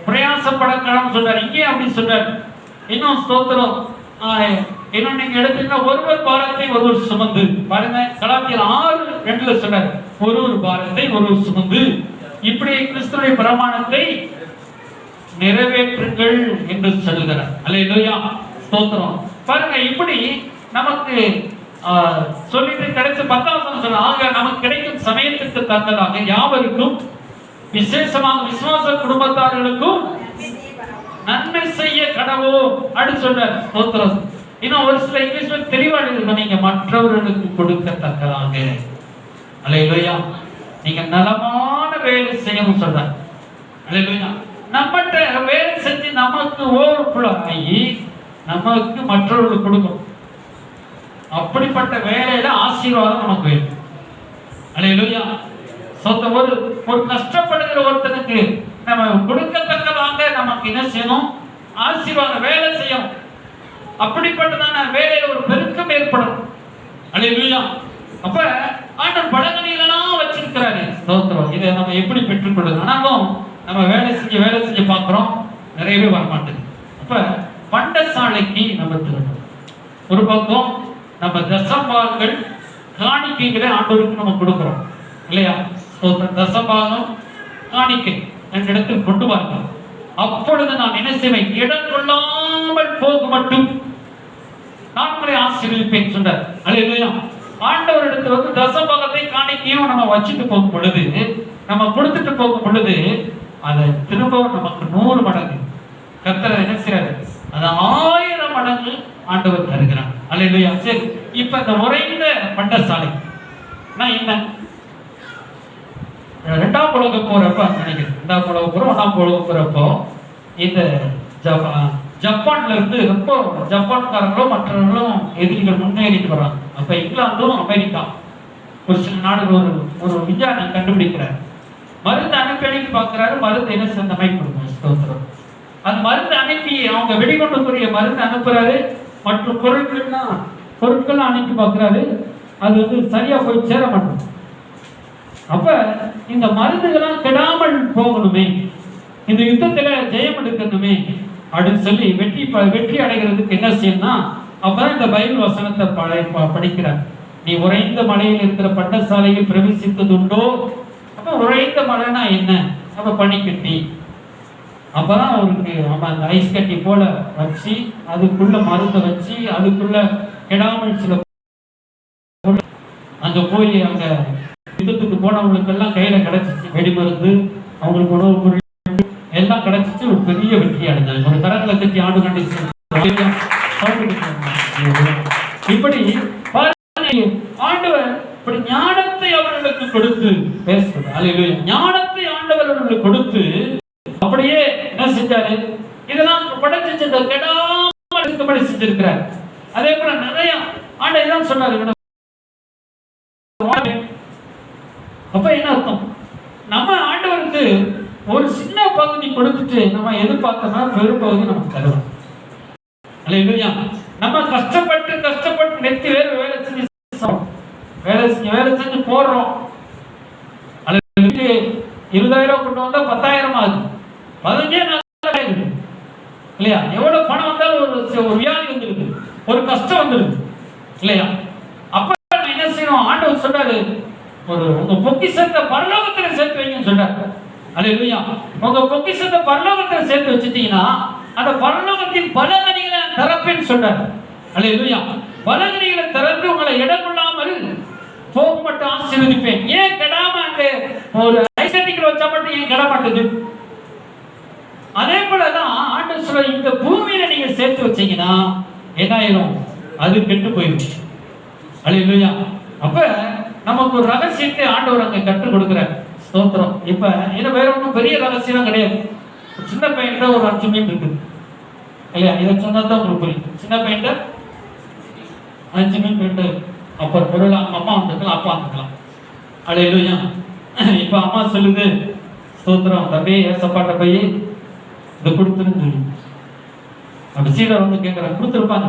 பிரயாசப்பட கடவன் சொன்னார். இங்கே அப்படி சொன்னார். இன்னும் ஸ்தோத்திரம். இன்னும் நீங்க எடுத்தீங்கன்னா ஒருவர் பாரத்தை ஒருவர் சுமந்து பாருங்க. கலாத்தியர் 6:2 சொன்னார், ஒருவர் பாரத்தை ஒருவர் சுமந்து இப்படி கிறிஸ்துவின் பிரமாணத்தை நிறைவேற்றுங்கள் என்று சொல்லுகிறார். அல்லேலூயா. ஸ்தோத்திரம். பாருங்க, இப்படி நமக்கு சொல்லிட்டு கிடைச்ச 10ஆம் வசனம் சொன்ன, ஆக நமக்கு கிடைக்கும் சமயத்துக்கு தக்கதாக யாவருக்கும் விசேஷமாக விசுவாச குடும்பத்தார்களுக்கும் நன்மை செய்ய கடவோ அப்படி சொல்றார். ஸ்தோத்திரம். இன்னும் ஒரு சில இங்கிலீஷ்ல தெளிவா நீங்க மற்றவர்களுக்கு கொடுக்கத்தக்கதாக. அல்லேலூயா. நீங்க நலமான வேலை செய்யணும் சொல்றார். அல்லேலூயா. நம்மகிட்ட வேலை செஞ்சு நமக்கு ஓவர்ஃப்ளோ ஆகி நமக்கு மற்றவர்களுக்கு கொடுக்கணும். அப்படிப்பட்ட வேலையில ஆசீர்வாதம் நமக்கு வேணும். அல்லேலூயா. ஒரு கஷ்டப்படுகிற ஒருத்தனுக்கு நம்ம கொடுக்கத்தக்கதாக நமக்கு என்ன செய்யணும்? ஆசீர்வாதம், வேலை செய்யணும். அப்படிப்பட்டதான வேலையில ஒரு பெருக்கம் ஏற்படும். அல்லேலூயா. அப்ப ஆண்டவர் பலகணிகளெல்லாம் வச்சிருக்கிறாரு. ஸ்தோத்திரம். இதை நம்ம எப்படி பெற்றுக்கொள்ளுது? ஆனாலும் நம்ம வேலை செஞ்சு பார்க்கிறோம், நிறையவே வரமாட்டேங்குது. அப்ப பண்டசாலைக்கு நம்ம திரும்பணும். ஒரு பக்கம் நம்ம தசம்பாகங்கள் காணிக்கைகளை ஆண்டவருக்கு நம்ம கொடுக்கிறோம் இல்லையா? தசம்பாகம் காணிக்கை என்ற இடத்தில் கொண்டு வரணும். அப்பொழுது நான் என்ன செய்வேன்? இடம் கொள்ளாமல் போக மட்டும் நான் உங்களை ஆசீர்வதிப்பேன் சொன்னார். அல்லேலூயா. ஆண்டவர் இடத்துல தசம்பாகத்தை காணிக்கையும் நம்ம வச்சுட்டு போகும் பொழுது, நம்ம கொடுத்துட்டு போகும் பொழுது, அதை திரும்பவும் நமக்கு 100 மடங்கு கர்த்தர் என்ன செய்றாரு? அது 1000 மடங்கு ஆண்டவர் தருகிறார். அல்லேலூயா. சரி, இப்ப இந்த உறைந்த பண்டசாலை என்ன, 2ஆம் உலக போறப்ப நினைக்கிறேன், 2ஆம் உலக போற 1ஆம் உலக போறப்போ இந்த ஜப்பான்ல இருந்து ரொம்ப ஜப்பான்காரங்களும் மற்றவர்களும் எதிரிகள் முன்னேறிட்டு வர்றாங்க. அப்ப இங்கிலாந்தும் அமெரிக்கா ஒரு சில நாடுகள் ஒரு விஞ்ஞானி கண்டுபிடிக்கிறார், மருந்து அனுப்பி பார்க்கிறாரு, மருந்து என்ன சேர்ந்தமை கொடுக்கும் ஸ்தோத்திரம். அந்த மருந்து அனுப்பி அவங்க வெடிகொண்டுக்குரிய மருந்து அனுப்புறாரு, மற்றும் பொருட்கள்லாம் அனுப்பி பார்க்கிறாரு, அது வந்து சரியா போய் சேர மாட்டோம். அப்ப இந்த மருந்துகள்லாம் கெடாமல் போகணுமே, இந்த யுத்தத்துல ஜெயம் எடுக்கணுமே அப்படின்னு சொல்லி வெற்றி அடைகிறதுக்கு என்ன செய்யணும்னா, அப்பதான் இந்த பைபிள் வசனத்தை படிக்கிறார். நீ உறைந்த மலையில் இருக்கிற பண்டசாலையில் பிரவேசித்ததுண்டோ? அப்ப உறைந்த மலைனா என்ன? அப்ப பனிக்கட்டி. அப்பதான் அவருக்கு அந்த ஐஸ் கட்டி போல வச்சு அதுக்குள்ள மருந்தை வச்சு அதுக்குள்ள கெடாமல் சில அங்க போய் அங்க யுத்தத்துக்கு போனவங்களுக்கு எல்லாம் கையில கிடைச்சிச்சு வெடி மருந்து, அவங்களுக்கு உணவு பொருள் எல்லாம் கிடைச்சிச்சு. ஒரு பெரிய வெற்றி அடைஞ்சாங்க. ஒரு கரங்களை தட்டி ஆண்டு கண்டிச்சு. இப்படி ஆண்டவர் இப்படி ஞானத்தை அவர்களுக்கு கொடுத்து பேசுறது. அல்லேலூயா. ஞானத்தை ஆண்டவர் அவர்களுக்கு கொடுத்து அப்படியே என்ன செஞ்சாரு, இதெல்லாம் படைச்சு கெடாமல் செஞ்சிருக்கிறார். அதே போல நிறைய ஆண்டவர் தான் சொன்னாரு. அப்ப என்ன அர்த்தம், நம்ம ஆண்டவருக்கு ஒரு சின்ன பகுதி கொடுத்துட்டு நம்ம எதிர்பார்த்தோம்னா பெரும் பகுதி நமக்கு தருவோம். அல்லேலூயா. நம்ம கஷ்டப்பட்டு நெத்தி வேலை செஞ்சு போடுறோம். 20,000 கொண்டு வந்தா 10,000 ஆகுது, 15,000 இல்லையா? எவ்வளவு பணம் வந்தாலும் ஒரு வியாதி வந்துருது, ஒரு கஷ்டம் வந்துருது இல்லையா? அப்ப என்ன செய்யணும், ஆண்டவர் சொல்றாரு, உங்க பொக்கிஷத்தை பரலோகத்துல சேர்த்து வைங்கன்னு சொல்றாரு. அல்லேலூயா. உங்க பொக்கிஷத்தை பரலோகத்துல சேர்த்து வச்சுட்டீங்கன்னா அந்த பரலோகத்தின் பலகணிகளை திறப்பேன்னு சொல்றாரு. அல்லேலூயா. பலகணிகளை திறந்து உங்களை இடம் கொள்ளாமல் போக மட்டும் ஆசீர்வதிப்பேன். ஏன் கெடாம அங்க ஒரு ஐசட்டிக்கல் வச்சா மட்டும் ஏன் கெட மாட்டேது? அதே போலதான் ஆண்டவர் சொல்ற, இந்த பூமியில நீங்க சேர்த்து வச்சீங்கன்னா என்ன ஆயிரும், அது கெட்டு போயிடும். அல்லேலூயா. அப்ப நமக்கு ஒரு ரகசியத்தை ஆண்டவர் அங்க கற்றுக் கொடுக்கிறார். ஸ்தோத்திரம். இப்ப இது வேற ஒன்றும் பெரிய ரகசியம் கிடையாது. சின்ன பையன்கிட்ட ஒரு 5 மீன் இருக்குது இல்லையா? இதை சொன்னதான் உங்களுக்கு புரியும். சின்ன பையன்கிட்ட 5 மீன் ரெண்டு அப்புறம் பொருள் அம்மா வந்துக்கலாம், அப்பா வந்துக்கலாம். அல்லேலூயா. இப்ப அம்மா சொல்லுது, ஸ்தோத்திரம், தம்பி ஏசப்பாட்ட போய் இதை கொடுத்துருன்னு சொல்லி அப்படி சீடர் வந்து கேட்கிறேன், கொடுத்துருப்பாங்க.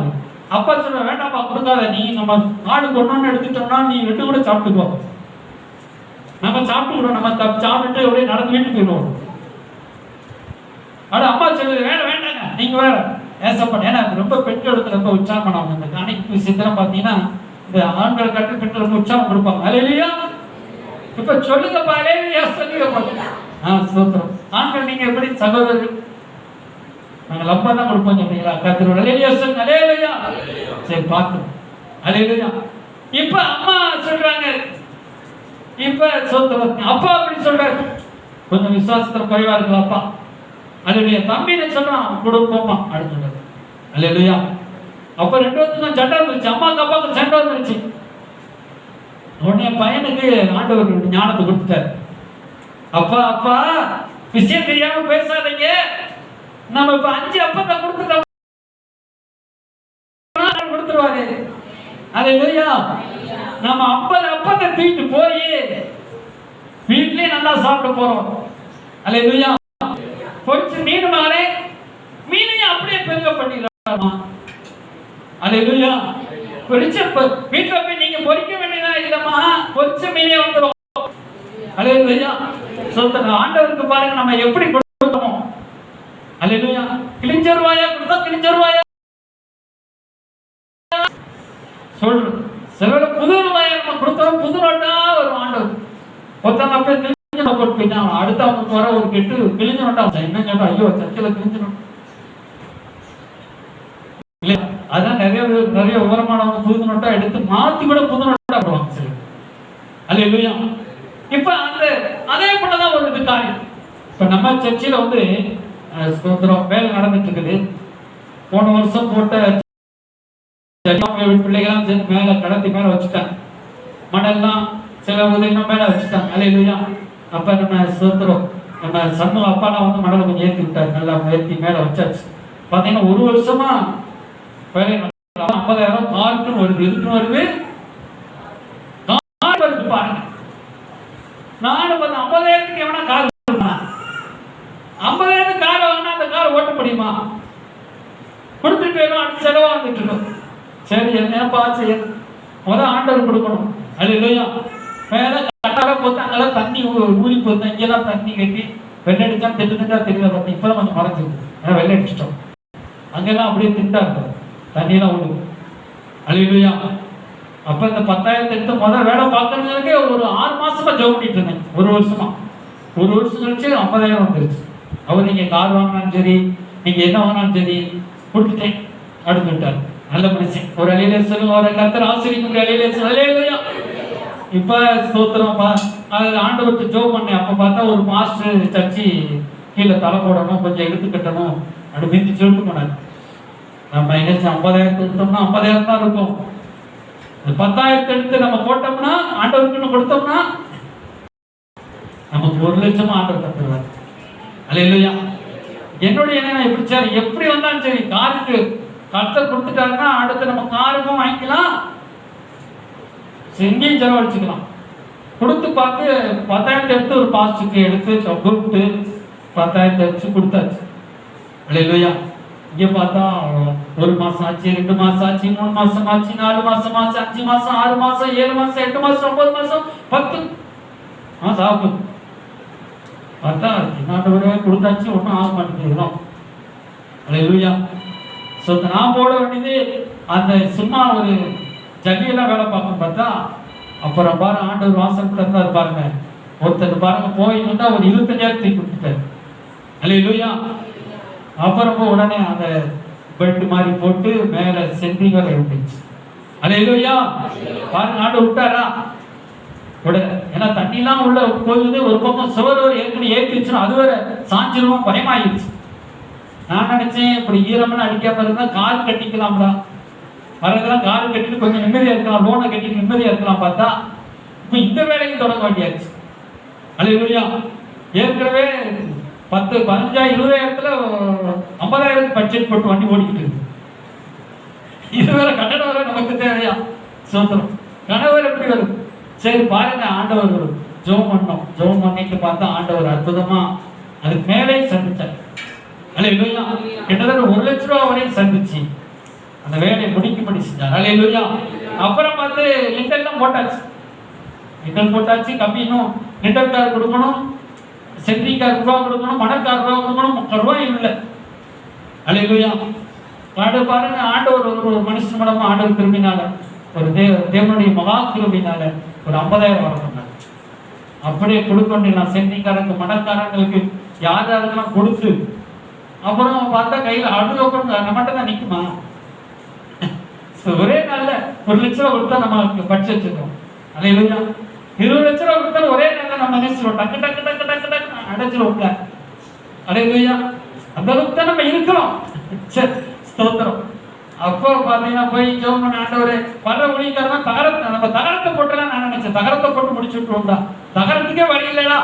அப்பா சொல்ற, வேண்டாம்ப்பா கொடுக்காத, நீ நம்ம ஆடு கொண்டு எடுத்துட்டோம்னா நீ 2 கூட சாப்பிட்டுக்கோ, நம்ம சாப்பிட்டுக்கிறோம், நம்ம சாப்பிட்டுட்டு அப்படியே நடந்து வீட்டுக்கு போயிடுவோம். ஆனா அம்மா சொல்லுது, வேண்டாங்க நீங்க வேற ஏசப்பா. ஏன்னா ரொம்ப பெண்களுக்கு ரொம்ப உற்சாகம் பண்ணுவாங்க. இந்த காணிக்கு விஷயத்தெல்லாம் பாத்தீங்கன்னா இந்த ஆண்கள் கட்டு பெண்கள் ரொம்ப உற்சாகம் கொடுப்பாங்க. அல்லேலூயா. இப்ப சொல்லுங்கப்பா, அல்லேலூயா சொல்லுங்க. ஸ்தோத்திரம். ஆண்கள் நீங்க எப்படி சகோதரர்கள், நாங்கள் அப்பா தான் கொடுப்போம் சொன்னீங்களா? கர்த்தர் அல்லேலூயா சொல்லுங்க. அல்லேலூயா. சரி பார்த்து. அல்லேலூயா. இப்ப அம்மா சொல்றாங்க, இப்ப ஸ்தோத்திரம். அப்பா அப்படி சொல்றாரு, கொஞ்சம் விசுவாசத்துல குறைவா இருக்குல்ல அப்பா. அல்லேலூயா. தம்பின்னு சொல்றான், கொடுப்போமா அப்படின்னு சொல்றாரு. அல்லேலூயா. அப்ப 2 பேருக்கும் சண்டை வந்துருச்சு, அம்மாக்கு அப்பாவுக்கு சண்டை வந்துருச்சு. உடனே பையனுக்கு ஆண்டவர் ஞானத்தை கொடுத்துட்டாரு. அப்பா விஷயம் தெரியாம பேசாதீங்க, நம்ம இப்ப 5 அப்பத்தை கொடுத்துட்டோம் கொடுத்துருவாரு. அல்லேலூயா. நம்ம 50 அப்பத்தை தூக்கிட்டு போய் வீட்லயே நல்லா சாப்பிட போறோம். அல்லேலூயா. பொரிச்ச மீன் மகனே, மீனையும் அப்படியே பெருக பண்ணிடலாமா? அல்லேலூயா. பொரிச்ச வீட்டுல போய் நீங்க பொரிக்க வேண்டியதா இல்லம்மா, பொரிச்ச மீனே வந்துடும். அல்லேலூயா. சொல்லுங்க, ஆண்டவருக்கு பாருங்க நம்ம எப்படி கொடுக்கணும். அல்லேலூயா. கிழிஞ்ச ரூபாயா கொடுத்தா கிழிஞ்ச ரூபாயா சொல்றோம். சில புது ரூபாயா நம்ம கொடுத்தோம், புது நோட்டா வரும் ஆண்டவர். ஒருத்தவங்க அப்படியே கிழிஞ்ச நோட்டு போட்டு போயிட்டாங்க, அடுத்த அவங்களுக்கு வர ஒரு கெட்டு கிழிஞ்ச நோட்டா என்ன கேட்டா, ஐயோ சர்ச்சில் கிழிஞ்ச நோட்டு இல்லையா? அதான் நிறைய விவரமானவங்க புது நோட்டா எடுத்து மாத்தி கூட புது நோட்டா போடுவாங்க சரி. அல்லேலூயா. இப்ப அதே போலதான் ஒரு இது காரியம். இப்ப நம்ம சர்ச்சில் வந்து ஸ்தோத்திரம் வேலை நடந்துட்டு இருக்குது. போன வருஷம் போட்ட பிள்ளைகளாம் சேர்ந்து மேல கடத்தி மேல வச்சுட்டாங்க, மணல்லாம் சில உதவியும் மேல வச்சுட்டாங்க. அல்லேலூயா. அப்ப நம்ம சோத்திரம் நம்ம சண்முக அப்பாலாம் வந்து மணலை கொஞ்சம் ஏற்றி விட்டாரு, நல்லா ஏற்றி மேல வச்சாச்சு. பாத்தீங்கன்னா ஒரு வருஷமா வேலை 50,000 காருக்குன்னு வருது, எதுக்குன்னு வருது, கார் வருது பாருங்க. நானும் பார்த்து 50,000 எவனா கார் 50,000 கார் வாங்கினா அந்த கார் ஓட்ட முடியுமா? கொடுத்துட்டு அடுத்த செலவா வந்துட்டு இருக்கோம். சரி என்னப்பா செய்ய முதல் ஆண்டவர் கொடுக்கணும். அல்லேலூயா. மேல கட்டால போத்து அங்கெல்லாம் தண்ணி ஊறி போத்து, இங்கெல்லாம் தண்ணி கட்டி வெள்ளடிச்சா திட்டுதான் தெரியல. பார்த்து இப்பதான் கொஞ்சம் மறைஞ்சிருக்கு, ஏன்னா வெள்ளை அடிச்சிட்டோம். அங்கெல்லாம் அப்படியே திட்டா இருக்கும், தண்ணியெல்லாம் ஓடுது. அல்லேலூயா. அப்ப இந்த 10,000 எடுத்து முதல் வேலை பார்க்கறதுக்கே ஒரு 6 மாசமா ஜெபம் பண்ணிட்டு இருந்தேன். ஒரு வருஷம் கழிச்சு 50,000 வந்துருச்சு. அவர் நீங்க கார் வாங்கினாலும் சரி, நீங்க என்ன வாங்கினாலும் சரி கொடுத்துட்டேன் அடுத்து விட்டார். நல்ல மனுஷன். ஒரு அலையில சொல்லுங்க, ஒரு கர்த்தர் ஆசீர்வதிக்கும் அலையில சொல்லுங்க. இப்ப ஸ்தோத்திரம் அது ஆண்டவருக்கு ஜெபம் பண்ணேன். அப்ப பார்த்தா ஒரு மாஸ்டர் சர்ச்சி கீழே தலை போடணும், கொஞ்சம் எடுத்து கட்டணும் அப்படி மிந்தி சொல்லிட்டு போனார். நம்ம என்ன 50,000 எடுத்தோம்னா 50,000 தான் இருக்கும். 10,000 எடுத்து நம்ம போட்டோம்னா ஆண்டவருக்குன்னு கொடுத்தோம்னா நமக்கு 1,00,000 ஆண்டவர் தருவார். அல்லேலூயா. என்னுடைய என்ன எப்படி சரி எப்படி வந்தாலும் சரி காருக்கு கர்த்தர் கொடுத்துட்டாருன்னா அடுத்து நம்ம காருக்கும் வாங்கிக்கலாம், எங்கேயும் செலவழிச்சுக்கலாம். கொடுத்து பார்த்து 10,000 எடுத்து ஒரு பாஸ்டுக்கு எடுத்து கூப்பிட்டு 10,000 வச்சு கொடுத்தாச்சு. அல்லேலூயா. இங்க பார்த்தா 1 மாசம் ஆச்சு, 2 மாசம் ஆச்சு, 3 மாசம் ஆச்சு, 4 மாசம் ஆச்சு, 5 மாசம், 6 மாசம், 7 மாசம், 8 மாசம், 9 மாசம், 10 மாசம் ஆகும். பார்த்தா நாட்டவரே கொடுத்தாச்சு, ஒன்றும் ஆக மாட்டேங்கிறோம். அல்லேலூயா. ஸோ நான் போட வேண்டியது அந்த சும்மா ஒரு ஜல்லியெல்லாம் வேலை பார்க்கணும். பார்த்தா அப்புறம் பாருங்க ஆண்டவர் வாசல் இருந்தார் பாருங்க. ஒருத்தர் பாருங்க போயிட்டு வந்தா ஒரு 25,000 கொடுத்துட்டாரு. அல்லேலூயா. அப்புறம் உடனே அந்த பெட் மாதிரி போட்டு மேல சென்ட்ரிங் வரை இருந்துச்சு. அல்லேலூயா. பாருங்க ஆண்டு விட்டாரா உடனே, ஏன்னா தண்ணிலாம் உள்ள போகுது. ஒரு பக்கம் சுவர் ஏற்கனவே ஏற்றிச்சுன்னா அது வேற சாஞ்சிருவோம், பயமாயிருச்சு. நான் நினைச்சேன் இப்படி ஈரம்னு அடிக்காம இருந்தா கார் கட்டிக்கலாம்டா, வரதெல்லாம் கார் கட்டிட்டு கொஞ்சம் நிம்மதியா இருக்கலாம், லோனை கட்டிட்டு நிம்மதியா இருக்கலாம். பார்த்தா இப்ப இந்த வேலையும் தொடங்க வேண்டியாச்சு. அல்லேலூயா. ஏற்கனவே 10, 15, 20,000 50,000 பட்ஜெட் போட்டு வண்டி ஓடிக்கிட்டு இருக்கு. இது வேற கட்டணம் வேற நமக்கு தேவையா? சோத்திரம். கணவர் எப்படி வரும்? சரி பாருங்க ஆண்டவர் ஜெபம் பண்ணோம். ஜெபம் பண்ணிட்டு பார்த்தா ஆண்டவர் அற்புதமா அதுக்கு மேலே சந்திச்சார். அல்லேலூயா. கிட்டத்தட்ட 1,00,000 ரூபா வரையும் சந்திச்சு அந்த வேலையை முடிக்கும்படி செஞ்சார். அல்லேலூயா. அப்புறம் பார்த்து லிண்டெல்லாம் போட்டாச்சு, லிண்டல் போட்டாச்சு. கம்பினும் லிண்டல்கார் கொடுக்கணும், சென்ட்ரிங்கார் ரூபா கொடுக்கணும், மணக்கார் ரூபா கொடுக்கணும், 30 ரூபாய் இல்லை. அல்லேலூயா. பாருங்க ஆண்டவர் ஒரு மனுஷன் மூலமா ஆண்டவர் திரும்பினால, ஒரு தேவனுடைய மகா கிருபையினால ஒரு 50,000 வரணுங்க. அப்படியே கொடுக்கணும். நான் சென்ட்ரிங்காரங்க மணக்காரங்களுக்கு யார் யாருக்கெல்லாம் கொடுத்து அப்புறம் பார்த்தா கையில அடுத்த நம்மகிட்ட தான் நிக்குமா? ஒரே நாள்ல 1,00,000 ரூபா கொடுத்தா நம்ம பட்ஜெட் வச்சிருக்கோம். அல்லேலூயா. 20,00,000 ரூபா கொடுத்தாலும் ஒரே நாள்ல நம்ம நினைச்சிருவோம், டக்கு டக்கு டக்கு டக்கு டக்கு அடைச்சிருவோம்ல. அல்லேலூயா. அந்த அளவுக்கு தான் நம்ம இருக்கிறோம். சரி ஸ்தோத்திரம். அப்போ பாத்தீங்கன்னா போய் ஜெபம் பண்ண ஆண்டவரே பல ஒளிக்காரனா தகரத்தை நம்ம தகரத்தை போட்டுலாம் நான் நினைச்சேன், தகரத்தை போட்டு முடிச்சு விட்டுருவோம்டா, தகரத்துக்கே வழி இல்லடா.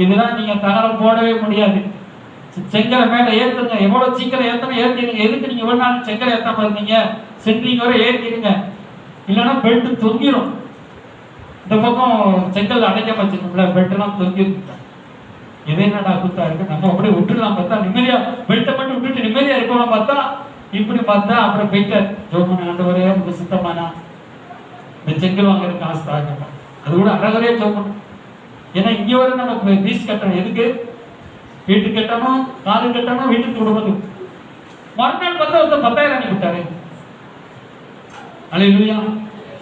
இதுதான் நீங்க தகரம் போடவே முடியாது, செங்கலை மேல ஏத்துங்க, எவ்வளவு சீக்கிரம் ஏத்தணும் ஏத்திடுங்க. எதுக்கு நீங்க எவ்வளவு நாள் செங்கலை ஏத்தாம இருந்தீங்க? சென்ட்ரிங் வரை ஏத்திடுங்க, இல்லைன்னா பெல்ட் தொங்கிரும். இந்த பக்கம் செங்கல் அடைக்க வச்சிருக்கோம்ல, பெல்ட் எல்லாம் தொங்கிரும். எது என்னடா கூத்தா இருக்கு, நம்ம அப்படியே விட்டுடலாம் பார்த்தா நிம்மதியா பெல்ட்டை மட்டும் விட்டுட்டு நிம்மதியா இருக்கணும். பார்த்தா இப்படி பார்த்தா அப்புறம் போயிட்டார். ஜோமன் ஆண்டவரே உங்களுக்கு சுத்தமானா இந்த செங்கல் வாங்குறதுக்கு காசு தாக்கணும், அது கூட அழகரே ஜோமன். ஏன்னா இங்க வரை நம்ம பீஸ் கட்டணும், எதுக்கு? வீட்டுக்கு கட்டணும், காரு கட்டணும், வீட்டுக்கு கொடுக்கணும். மறுநாள் பார்த்தா ஒருத்தர் 10,000 அனுப்பி விட்டாரு. அல்லேலூயா.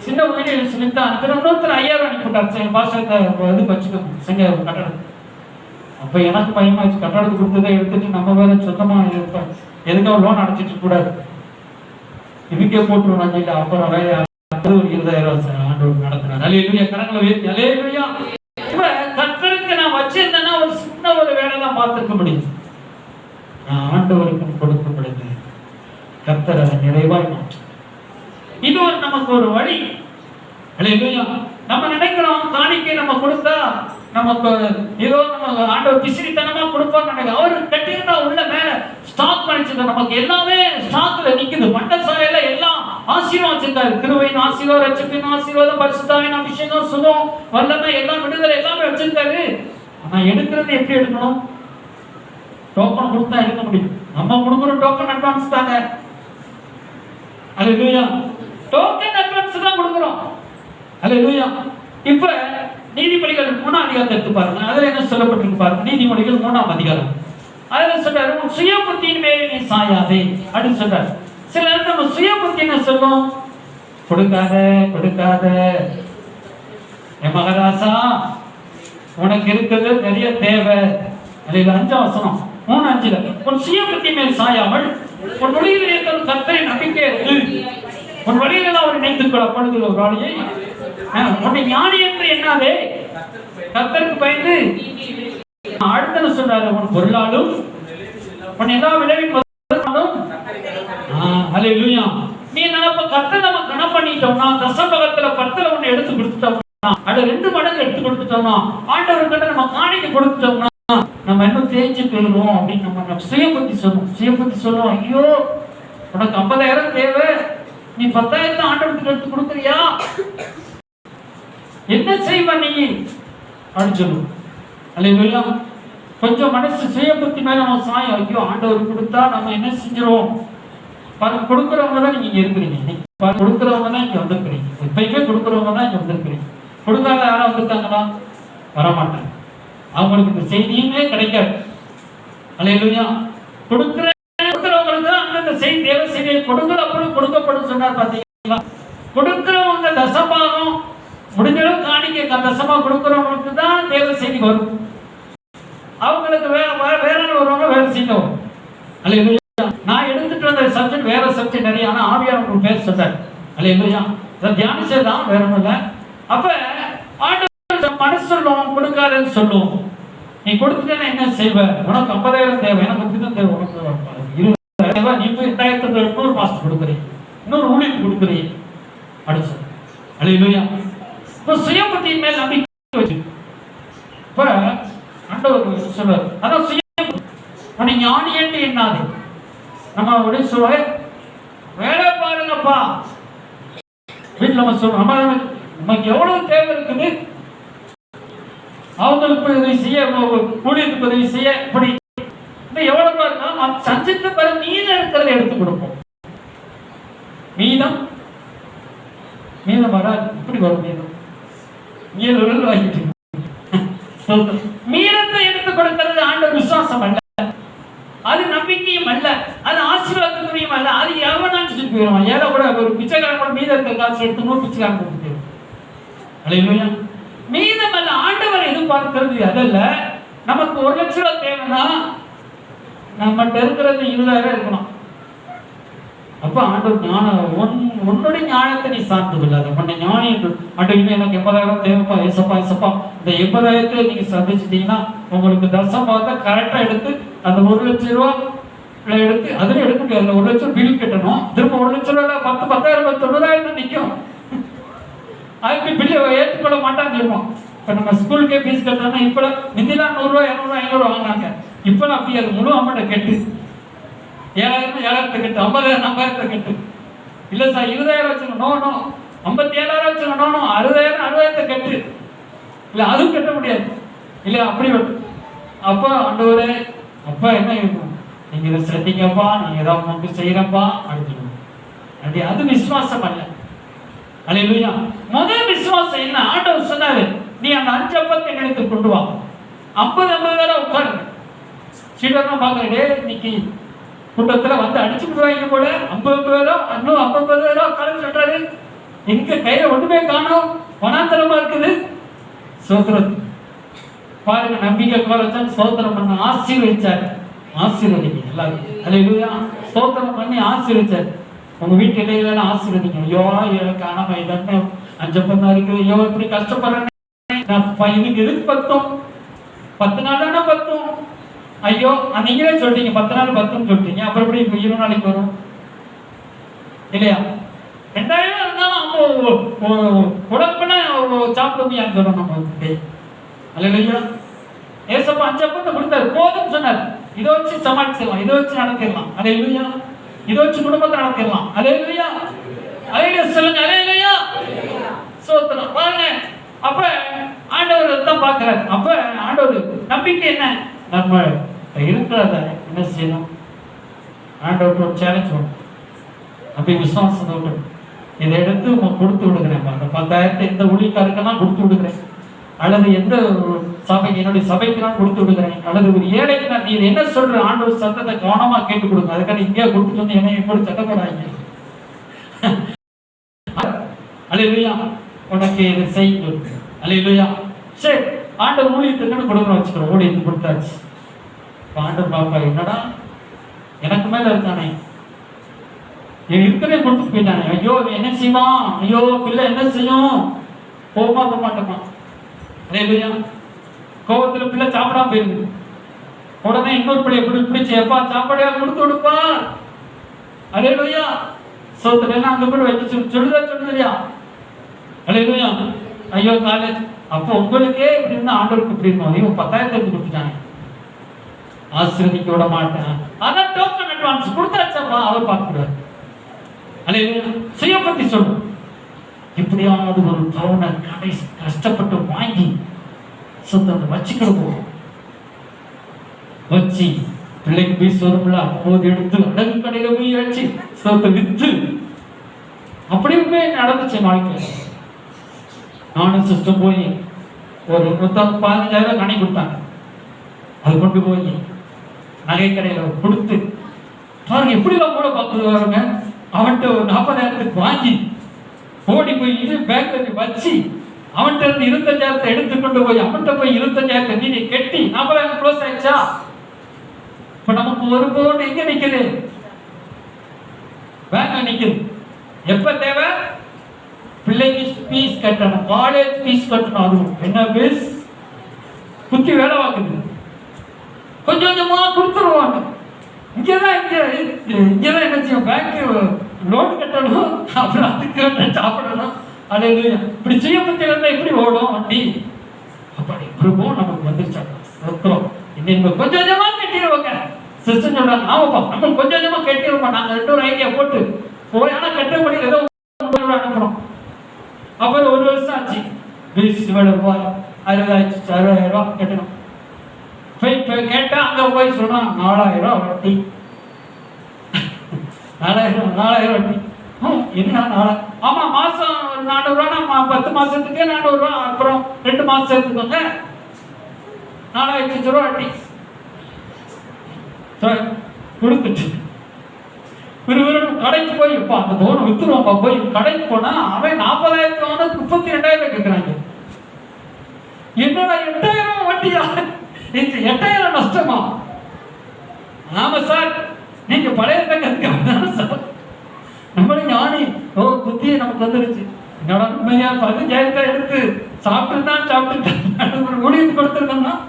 சின்ன வீடு சொல்லிட்டு இன்னொருத்தர் 5,000 அனுப்பி விட்டார். பாசத்தை இது வச்சுக்கணும் செங்க கட்டணம். அப்ப எனக்கு பயமாச்சு, கட்டடத்துக்கு கொடுத்ததை எடுத்துட்டு நம்ம வேற சொந்தமா இருப்போம், எதுக்காக லோன் அடைச்சிட்டு கூடாது, இதுக்கே போட்டுருவாங்க. இல்லை அப்புறம் வேற 20,000 ஆண்டவர் நடத்தினார். அல்லேலூயா. கரங்களை உயர்த்தி அல்லேலூயா. இப்ப கர்த்தருக்கு நான் வச்சிருந்தேன்னா ஒரு சின்ன ஒரு வேலை தான் பார்த்துக்க முடியும். நான் ஆண்டவருக்கு கொடுக்க முடியுது. கர்த்தர் அதை நிறைவாய் மாற்றும். இது நமக்கு ஒரு வழி. அல்லேலூயா. நம்ம நினைக்கிறோம் காணிக்கை நம்ம கொடுத்தா நமக்கு ஏதோ நம்ம ஆண்டவர் பிசிறித்தனமா கொடுப்பான்னு நினைக்கிறோம். அவர் கட்டியிருந்தா உள்ள மேல ஸ்டாக் பண்ணிச்சிருக்க, நமக்கு எல்லாமே ஸ்டாக்ல நிக்குது. மண்டசாலையில எல்லாம் ஆசீர்வாதம் வச்சிருக்காரு. கிருபையின் ஆசீர்வாதம், ரட்சிப்பின் ஆசீர்வாதம், பரிசுத்தாவின் அபிஷேகம், சுகம், வல்லமை, எல்லாம் விடுதலை எல்லாமே வச்சிருக்காரு. ஆனா எடுக்கிறது எப்படி எடுக்கணும்? டோக்கன் கொடுத்தா எடுக்க முடியும். நம்ம கொடுக்குற டோக்கன் அட்வான்ஸ் தாங்க. அல்லேலூயா. டோக்கன் அட்வான்ஸ் தான் கொடுக்குறோம். அல்லேலூயா. இப்ப நீதிமொழிகள் 3ஆம் அதிகாரத்தை எடுத்து பாருங்க. அதுல என்ன சொல்லப்பட்டிருக்கு பாருங்க. நீதிமொழிகள் 3ஆம் அதிகாரம். அதுல சொல்றாரு, உன் சுய புத்தியின் மேலே நீ சாயாதே அப்படின்னு சொல்றாரு. சில நேரம் நம்ம சுய புத்தி என்ன சொல்லும்? கொடுக்காத கொடுக்காத, என் மகராசா உனக்கு இருக்கிறது நிறைய தேவை. அதுல 5ஆம் வசனம் 3:5, உன் சுய புத்தி மேல் சாயாமல் உன் வழியில் இருக்கிற கர்த்தரை நம்பிக்கை இருக்கு. உன் வழியில ஒரு நினைத்துக்கொள்ள அப்பொழுது ஒரு வாழியை உன்னை ஞானி என்று எண்ணாதே, கர்த்தருக்கு பயந்து. அடுத்த சொல்றாரு, உன் பொருளாலும் உன் எல்லா விளைவின் முதலும். அல்லேலூயா. நீ நினைப்ப கர்த்தரை நம்ம கணம் பண்ணிட்டோம்னா, தசமகத்துல 10ல ஒண்ணு எடுத்து கொடுத்துட்டோம்னா, அது 2 மடங்கு எடுத்து கொடுத்துட்டோம்னா, ஆண்டவர்கிட்ட நம்ம காணிக்கை கொடுத்துட்டோம்னா நம்ம இன்னும் தேய்ச்சி போயிடுவோம் அப்படின்னு நம்ம சுய புத்தி சொல்லுவோம். சுய புத்தி சொல்லுவோம், ஐயோ உனக்கு 50,000 தேவை, நீ 10,000 ஆண்டவருக்கு எடுத்து கொடுக்குறியா, என்ன செய்வ நீ அப்படின்னு சொல்லுவோம். அல்லேலூயா. கொஞ்சம் மனசு சுய புத்தி மேல நம்ம சாயம், ஐயோ ஆண்டவர் கொடுத்தா நம்ம என்ன செஞ்சிருவோம். கொடுக்குறவங்க தான் நீங்க இங்க இருக்கிறீங்க. கொடுக்குறவங்க தான் இங்க வந்திருக்கிறீங்க. எப்பயுமே கொடுக்குறவங்க தான் இங்க வந்திருக்கிறீங்க. கொடுக்காத யாரும் வந்திருக்காங்களா? வரமாட்டாங்க. அவங்களுக்கு இந்த செய்தியுமே கிடைக்காது. அல்லேலூயா. கொடுக்கிறவங்களுக்கு தான் அந்த செய்தி தேவ செய்தியை கொடுக்கிற அப்பொழுது கொடுக்கப்படும் சொன்னார். பார்த்தீங்களா? கொடுக்கிறவங்க தசமாகும் முடிஞ்சளவு காணிக்கை தசமா கொடுக்கிறவங்களுக்கு தான் தேவ செய்தி வரும். அவங்களுக்கு வேற வருவாங்க, வேற செய்தி வரும். அல்லேலூயா. நான் எடுத்துட்டு வந்த சப்ஜெக்ட் வேற சப்ஜெக்ட் நிறைய, ஆனா ஆவியானவர் பேர் சொன்னார். அல்லேலூயா. தியானிச்சதுதான் வேற ஒண்ணும் இல்லை. அப்ப ஆண்டவர் மனசு சொல்லுவோம், கொடுக்காதுன்னு சொல்லுவோம். நீ கொடுத்துட்டா என்ன செய்வ? உனக்கு 50,000 தேவை, எனக்கு 50,000 தேவை, உனக்கு 20,000 தேவை, நீ போய் 2,800 மாஸ்டர் கொடுக்குறீங்க, இன்னொரு ஊழியர் கொடுக்குறீங்க அடிச்சு. அல்லேலூயா. இப்போ சுய புத்தியின் மேல் நம்பிக்கை வச்சு இப்ப ஆண்டவர் சொல்றாரு, அதான் சுய உன்னை ஞானி என்று எண்ணாது. நம்ம அப்படி சொல்ல வேலை பாருங்கப்பா வீட்டில் நம்ம சொல்றோம், நமக்கு எவ்வளவு தேவை இருக்குது, அவங்களுக்கு உதவி செய்ய, ஊழியருக்கு உதவி செய்ய, இப்படி எவ்வளவு இருக்கா சஞ்சித்த பிறகு மீதம் இருக்கிறத எடுத்து கொடுப்போம். மீதம் வராது. இப்படி வரும் மீதம். வாங்கிட்டு மீதத்தை எடுத்து கொடுக்கிறது ஆண்டவர் விசுவாசம் அல்ல, அது நம்பிக்கையும் அல்ல, அது ஆசீர்வாதத்துக்குரியும் அல்ல. அது எவனான்னு சொல்லிட்டு போயிடுவான். ஏதோ கூட ஒரு பிச்சைக்காரன் கூட மீதம் இருக்க காசு எடுத்து 100 பிச்சைக்காரன் கொடுத்து போயிடும். அல்லேலூயா. மீதம் அல்ல, ஆண்டவர் எதிர்பார்க்கிறது அதல்ல. நமக்கு 1 லட்சம் ரூபாய் தேவைன்னா நம்மகிட்ட இருக்கிறது 20,000 இருக்கணும். அப்ப ஆண்டவர் ஞானம், உன்னுடைய ஞானத்தை நீ சார்ந்து கொள்ளாத, உன்னை ஞானி என்று ஆண்டவர் எனக்கு 80,000 தேவைப்பா, ஏசப்பா இந்த 80,000 நீங்க சந்திச்சிட்டீங்கன்னா உங்களுக்கு தசமாவத்தை கரெக்டா எடுத்து அந்த 1 லட்சம் ரூபாய் எடுத்து அதுல எடுக்க முடியாது. 1 லட்சம் பில் கட்டணும், திரும்ப 1 லட்சம் ரூபாய் 10,000 90,000 நிற்கும். அதுக்கு பில்லை ஏற்றுக்கொள்ள மாட்டான்னு சொல்லுவோம். இப்போ நம்ம ஸ்கூலுக்கே ஃபீஸ் கட்டுறோம்னா இப்போ முந்திலாம் 100 ரூபா 200 ரூபா 500 வாங்கினாங்க. இப்போலாம் அப்படி அது முழு அமௌண்ட்டை கட்டு, 7,000 கட்டு, 50,000 கட்டு. இல்லை சார் 20,000 வச்சுக்கணும், நோ 57,000 வச்சுக்கணும், 60,000 கட்டு. இல்லை அதுவும் கட்ட முடியாது. இல்லை அப்படி அப்போ ஆண்டவரே அப்பா என்ன இருக்கும், நீங்க இதை ശ്രദ്ധിங்கப்பா, நீங்க ஏதாவது உங்களுக்கு செய்யறப்பா அப்படின்னு. அது விசுவாசம் அல்ல. அல்லேலூயா. முதல் விசுவாசம் என்ன? ஆண்டவர் சொன்னாரு, நீ அந்த 5 அப்பத்தை எடுத்து கொண்டு வா, 50 பேரை உட்காரு. சீடர்லாம் பாக்குறேன், இன்னைக்கு கூட்டத்துல வந்து அடிச்சு விடுவாங்க போல, 50 பேரோ இன்னும் 50 பேரோ உட்காருன்னு சொல்றாரு. எங்க கையில ஒண்ணுமே காணோம், வனாந்தரமா இருக்குது. சோத்திரம் பாருங்க, நம்பிக்கை குறைச்சா சோத்திரம் பண்ண ஆசீர்வதிச்சாரு. ஆசீர்வதிங்க எல்லாரும். அல்லேலூயா. சோத்திரம் பண்ணி ஆசீர்வதிச்சாரு. உங்க வீட்டு இடையில ஆசீர்வதிங்க. ஐயோ எனக்கு ஆனமா இதன்னு 5 அப்பம் தான் இருக்குது, ஐயோ இப்படி கஷ்டப்படுறேன், இதுக்கு எதுக்கு 10 நாள் தானே 10. ஐயோ நீங்களே சொல்லிட்டீங்க 10 நாள் 10ன்னு சொல்லிட்டீங்க, அப்புறம் எப்படி 20 நாளைக்கு வரும்? இல்லையா? 2000 இருந்தாலும் அவங்க உடம்புனா சாப்பிட முடியாது சொல்றோம் நம்ம. அல்லேலூயா. ஏசப்பா 5 அப்பத்தை கொடுத்தாரு, போதும் சொன்னார். இதை வச்சு சமாளிச்சிடலாம், இதை வச்சு நடத்திடலாம். அல்லேலூயா. இதை வச்சு குடும்பத்தை நடத்திடலாம். அல்லேலூயா. அல்லேலூயா சொல்லுங்க. அல்லேலூயா. சோத்திரம். பாருங்க, அப்ப ஆண்டவர் தான் பார்க்கிறார். அப்ப ஆண்டவர் நம்பிக்கை என்ன? நம்ம இருக்கிறத என்ன செய்யணும்? ஆண்டவருக்கு ஒரு சேலஞ்ச் வரும். அப்படி விசுவாசத்தை விட்டு இதை எடுத்து கொடுத்து விடுகிறேன். அந்த 10,000 எந்த ஊழியக்காருக்கெல்லாம் கொடுத்து விடுகிறேன், அல்லது எந்த சபை என்னுடைய சபைக்கு நான் கொடுத்து விடுகிறேன், அல்லது ஒரு ஏழைக்கு நான், நீ என்ன சொல்ற ஆண்டவர் சத்தத்தை கவனமா கேட்டு கொடுங்க. அதுக்காக இங்கே கொடுத்துட்டு வந்து என்னை எப்படி சட்டப்படாங்க. அல்லேலூயா. உனக்கு இதை செய்யும். அல்லேலூயா. சரி, ஆண்டவர் ஊழியத்துக்குன்னு கொடுக்குற வச்சுக்கிறோம். ஊழியத்துக்கு கொடுத்தாச்சு. ஆண்டவர் பாப்பா என்னடா எனக்கு மேல இருக்கானே, இருக்கிறதே கொடுத்து போயிட்டானே, ஐயோ என்ன செய்வான், ஐயோ பிள்ளை என்ன செய்யும், போக மாட்டோமா. அல்லேலூயா. கோபத்துல பிள்ளை சாப்பிடாம போயிருக்கு. உடனே இன்னொரு பிள்ளை எப்படி பிடிச்சி எப்பா சாப்பாடையா கொடுத்து விடுப்பா. அல்லேலூயா. சோத்துல எல்லாம் அங்க போய் வச்சு சொல்லுதா. அல்லேலூயா. ஐயோ காலேஜ். அப்போ உங்களுக்கே இப்படி இருந்தா ஆண்டவருக்கு இப்படி இருக்கும். ஐயோ 10,000 கொடுத்துட்டாங்க, ஆசீர்வதிக்க விட மாட்டேன். அதான் டோக்கன் அட்வான்ஸ் கொடுத்தாச்சப்பா, அவர் பார்க்கிறார். அல்லேலூயா. சுய பத்தி சொல்றோம். இப்படியாவது ஒரு பவுனை கஷ்டப்பட்டு வாங்கி சொந்த வச்சுக்கிடுவோம். வச்சு பிள்ளைக்கு போய் சொல்லும்ல, அப்போது எடுத்து அடகு கடையில போய் வச்சு சொத்தை வித்து அப்படியுமே நடந்துச்சு வாழ்க்கை. நானும் சிஸ்டம் போய் ஒரு 15,000 கணி கொடுத்தாங்க. அது கொண்டு போய் நகை கடையில கொடுத்து பாருங்க எப்படிலாம் கூட பார்க்குறாருங்க. அவன்கிட்ட ஒரு 40,000 வாங்கி ஓடி போய் இது பேங்க்ல வச்சு அவன்கிட்ட இருந்து 25,000 எடுத்துக்கொண்டு போய் அவன்கிட்ட போய் 25,000 நீ கட்டி 40,000 க்ளோஸ் ஆயிடுச்சா. இப்ப நமக்கு ஒரு பவுன் எங்க நிக்குது? பேங்க் நிக்குது. எப்ப தேவை? பிள்ளைக்கு ஃபீஸ் கட்டணும், காலேஜ் ஃபீஸ் கட்டணும். அது என்ன ஃபீஸ்? குத்தி வேலை வாக்குது. கொஞ்சம் கொஞ்சமா கொடுத்துருவாங்க. இங்கதான் என்ன செய்யும்? பேங்க் லோன் கட்டணும், அப்புறம் அதுக்கு சாப்பிடணும். அல்லேலூயா. இப்படி சுய பத்தி இருந்தா எப்படி ஓடும் வண்டி? அப்படி கிருபம் நமக்கு வந்துருச்சாங்க. சோத்திரம். இன்னைக்கு கொஞ்சம் கொஞ்சமா கட்டிடுவாங்க. சிஸ்டம் சொல்றாங்க, ஆமாப்பா நம்ம கொஞ்சம் கொஞ்சமா கட்டிடுவோம். நாங்க 2 ஐடியா போட்டு போய் ஆனா கட்டப்படி ஏதோ அனுப்புறோம். அப்புறம் 1 வருஷம் ஆச்சு. ஃபீஸ் இவ்வளவு ரூபாய், 60,000 ரூபாய் கட்டணும். போய் கேட்டா அங்க போய் சொன்னா 4,000 ரூபாய் வட்டி. 4,000 வட்டி. என்ன 4,000? ஆமா மாசம் 400 ரூபா, 10 மாசத்துக்கே 400 ரூபா. அப்புறம் 2 மாசம் எடுத்துக்கோங்க, 4,000 ரூபா வட்டி கொடுத்துட்டு கடைக்கு போய் இப்ப அந்த பவுன் வித்துருவாப்பா. போய் கடைக்கு போனா அவன் 40,000 32,000 கேட்கிறாங்க. என்னடா 8,000 வட்டியா? 8,000 நஷ்டமா? ஆமா சார், நீங்க பழைய தங்கத்துக்கு சார் நம்மளும் ஞானி. ஓ புத்தியே நமக்கு வந்துருச்சு. என்னோட உண்மையா 15,000 எடுத்து சாப்பிட்டு ஊழியத்து கொடுத்துருக்கோம்னா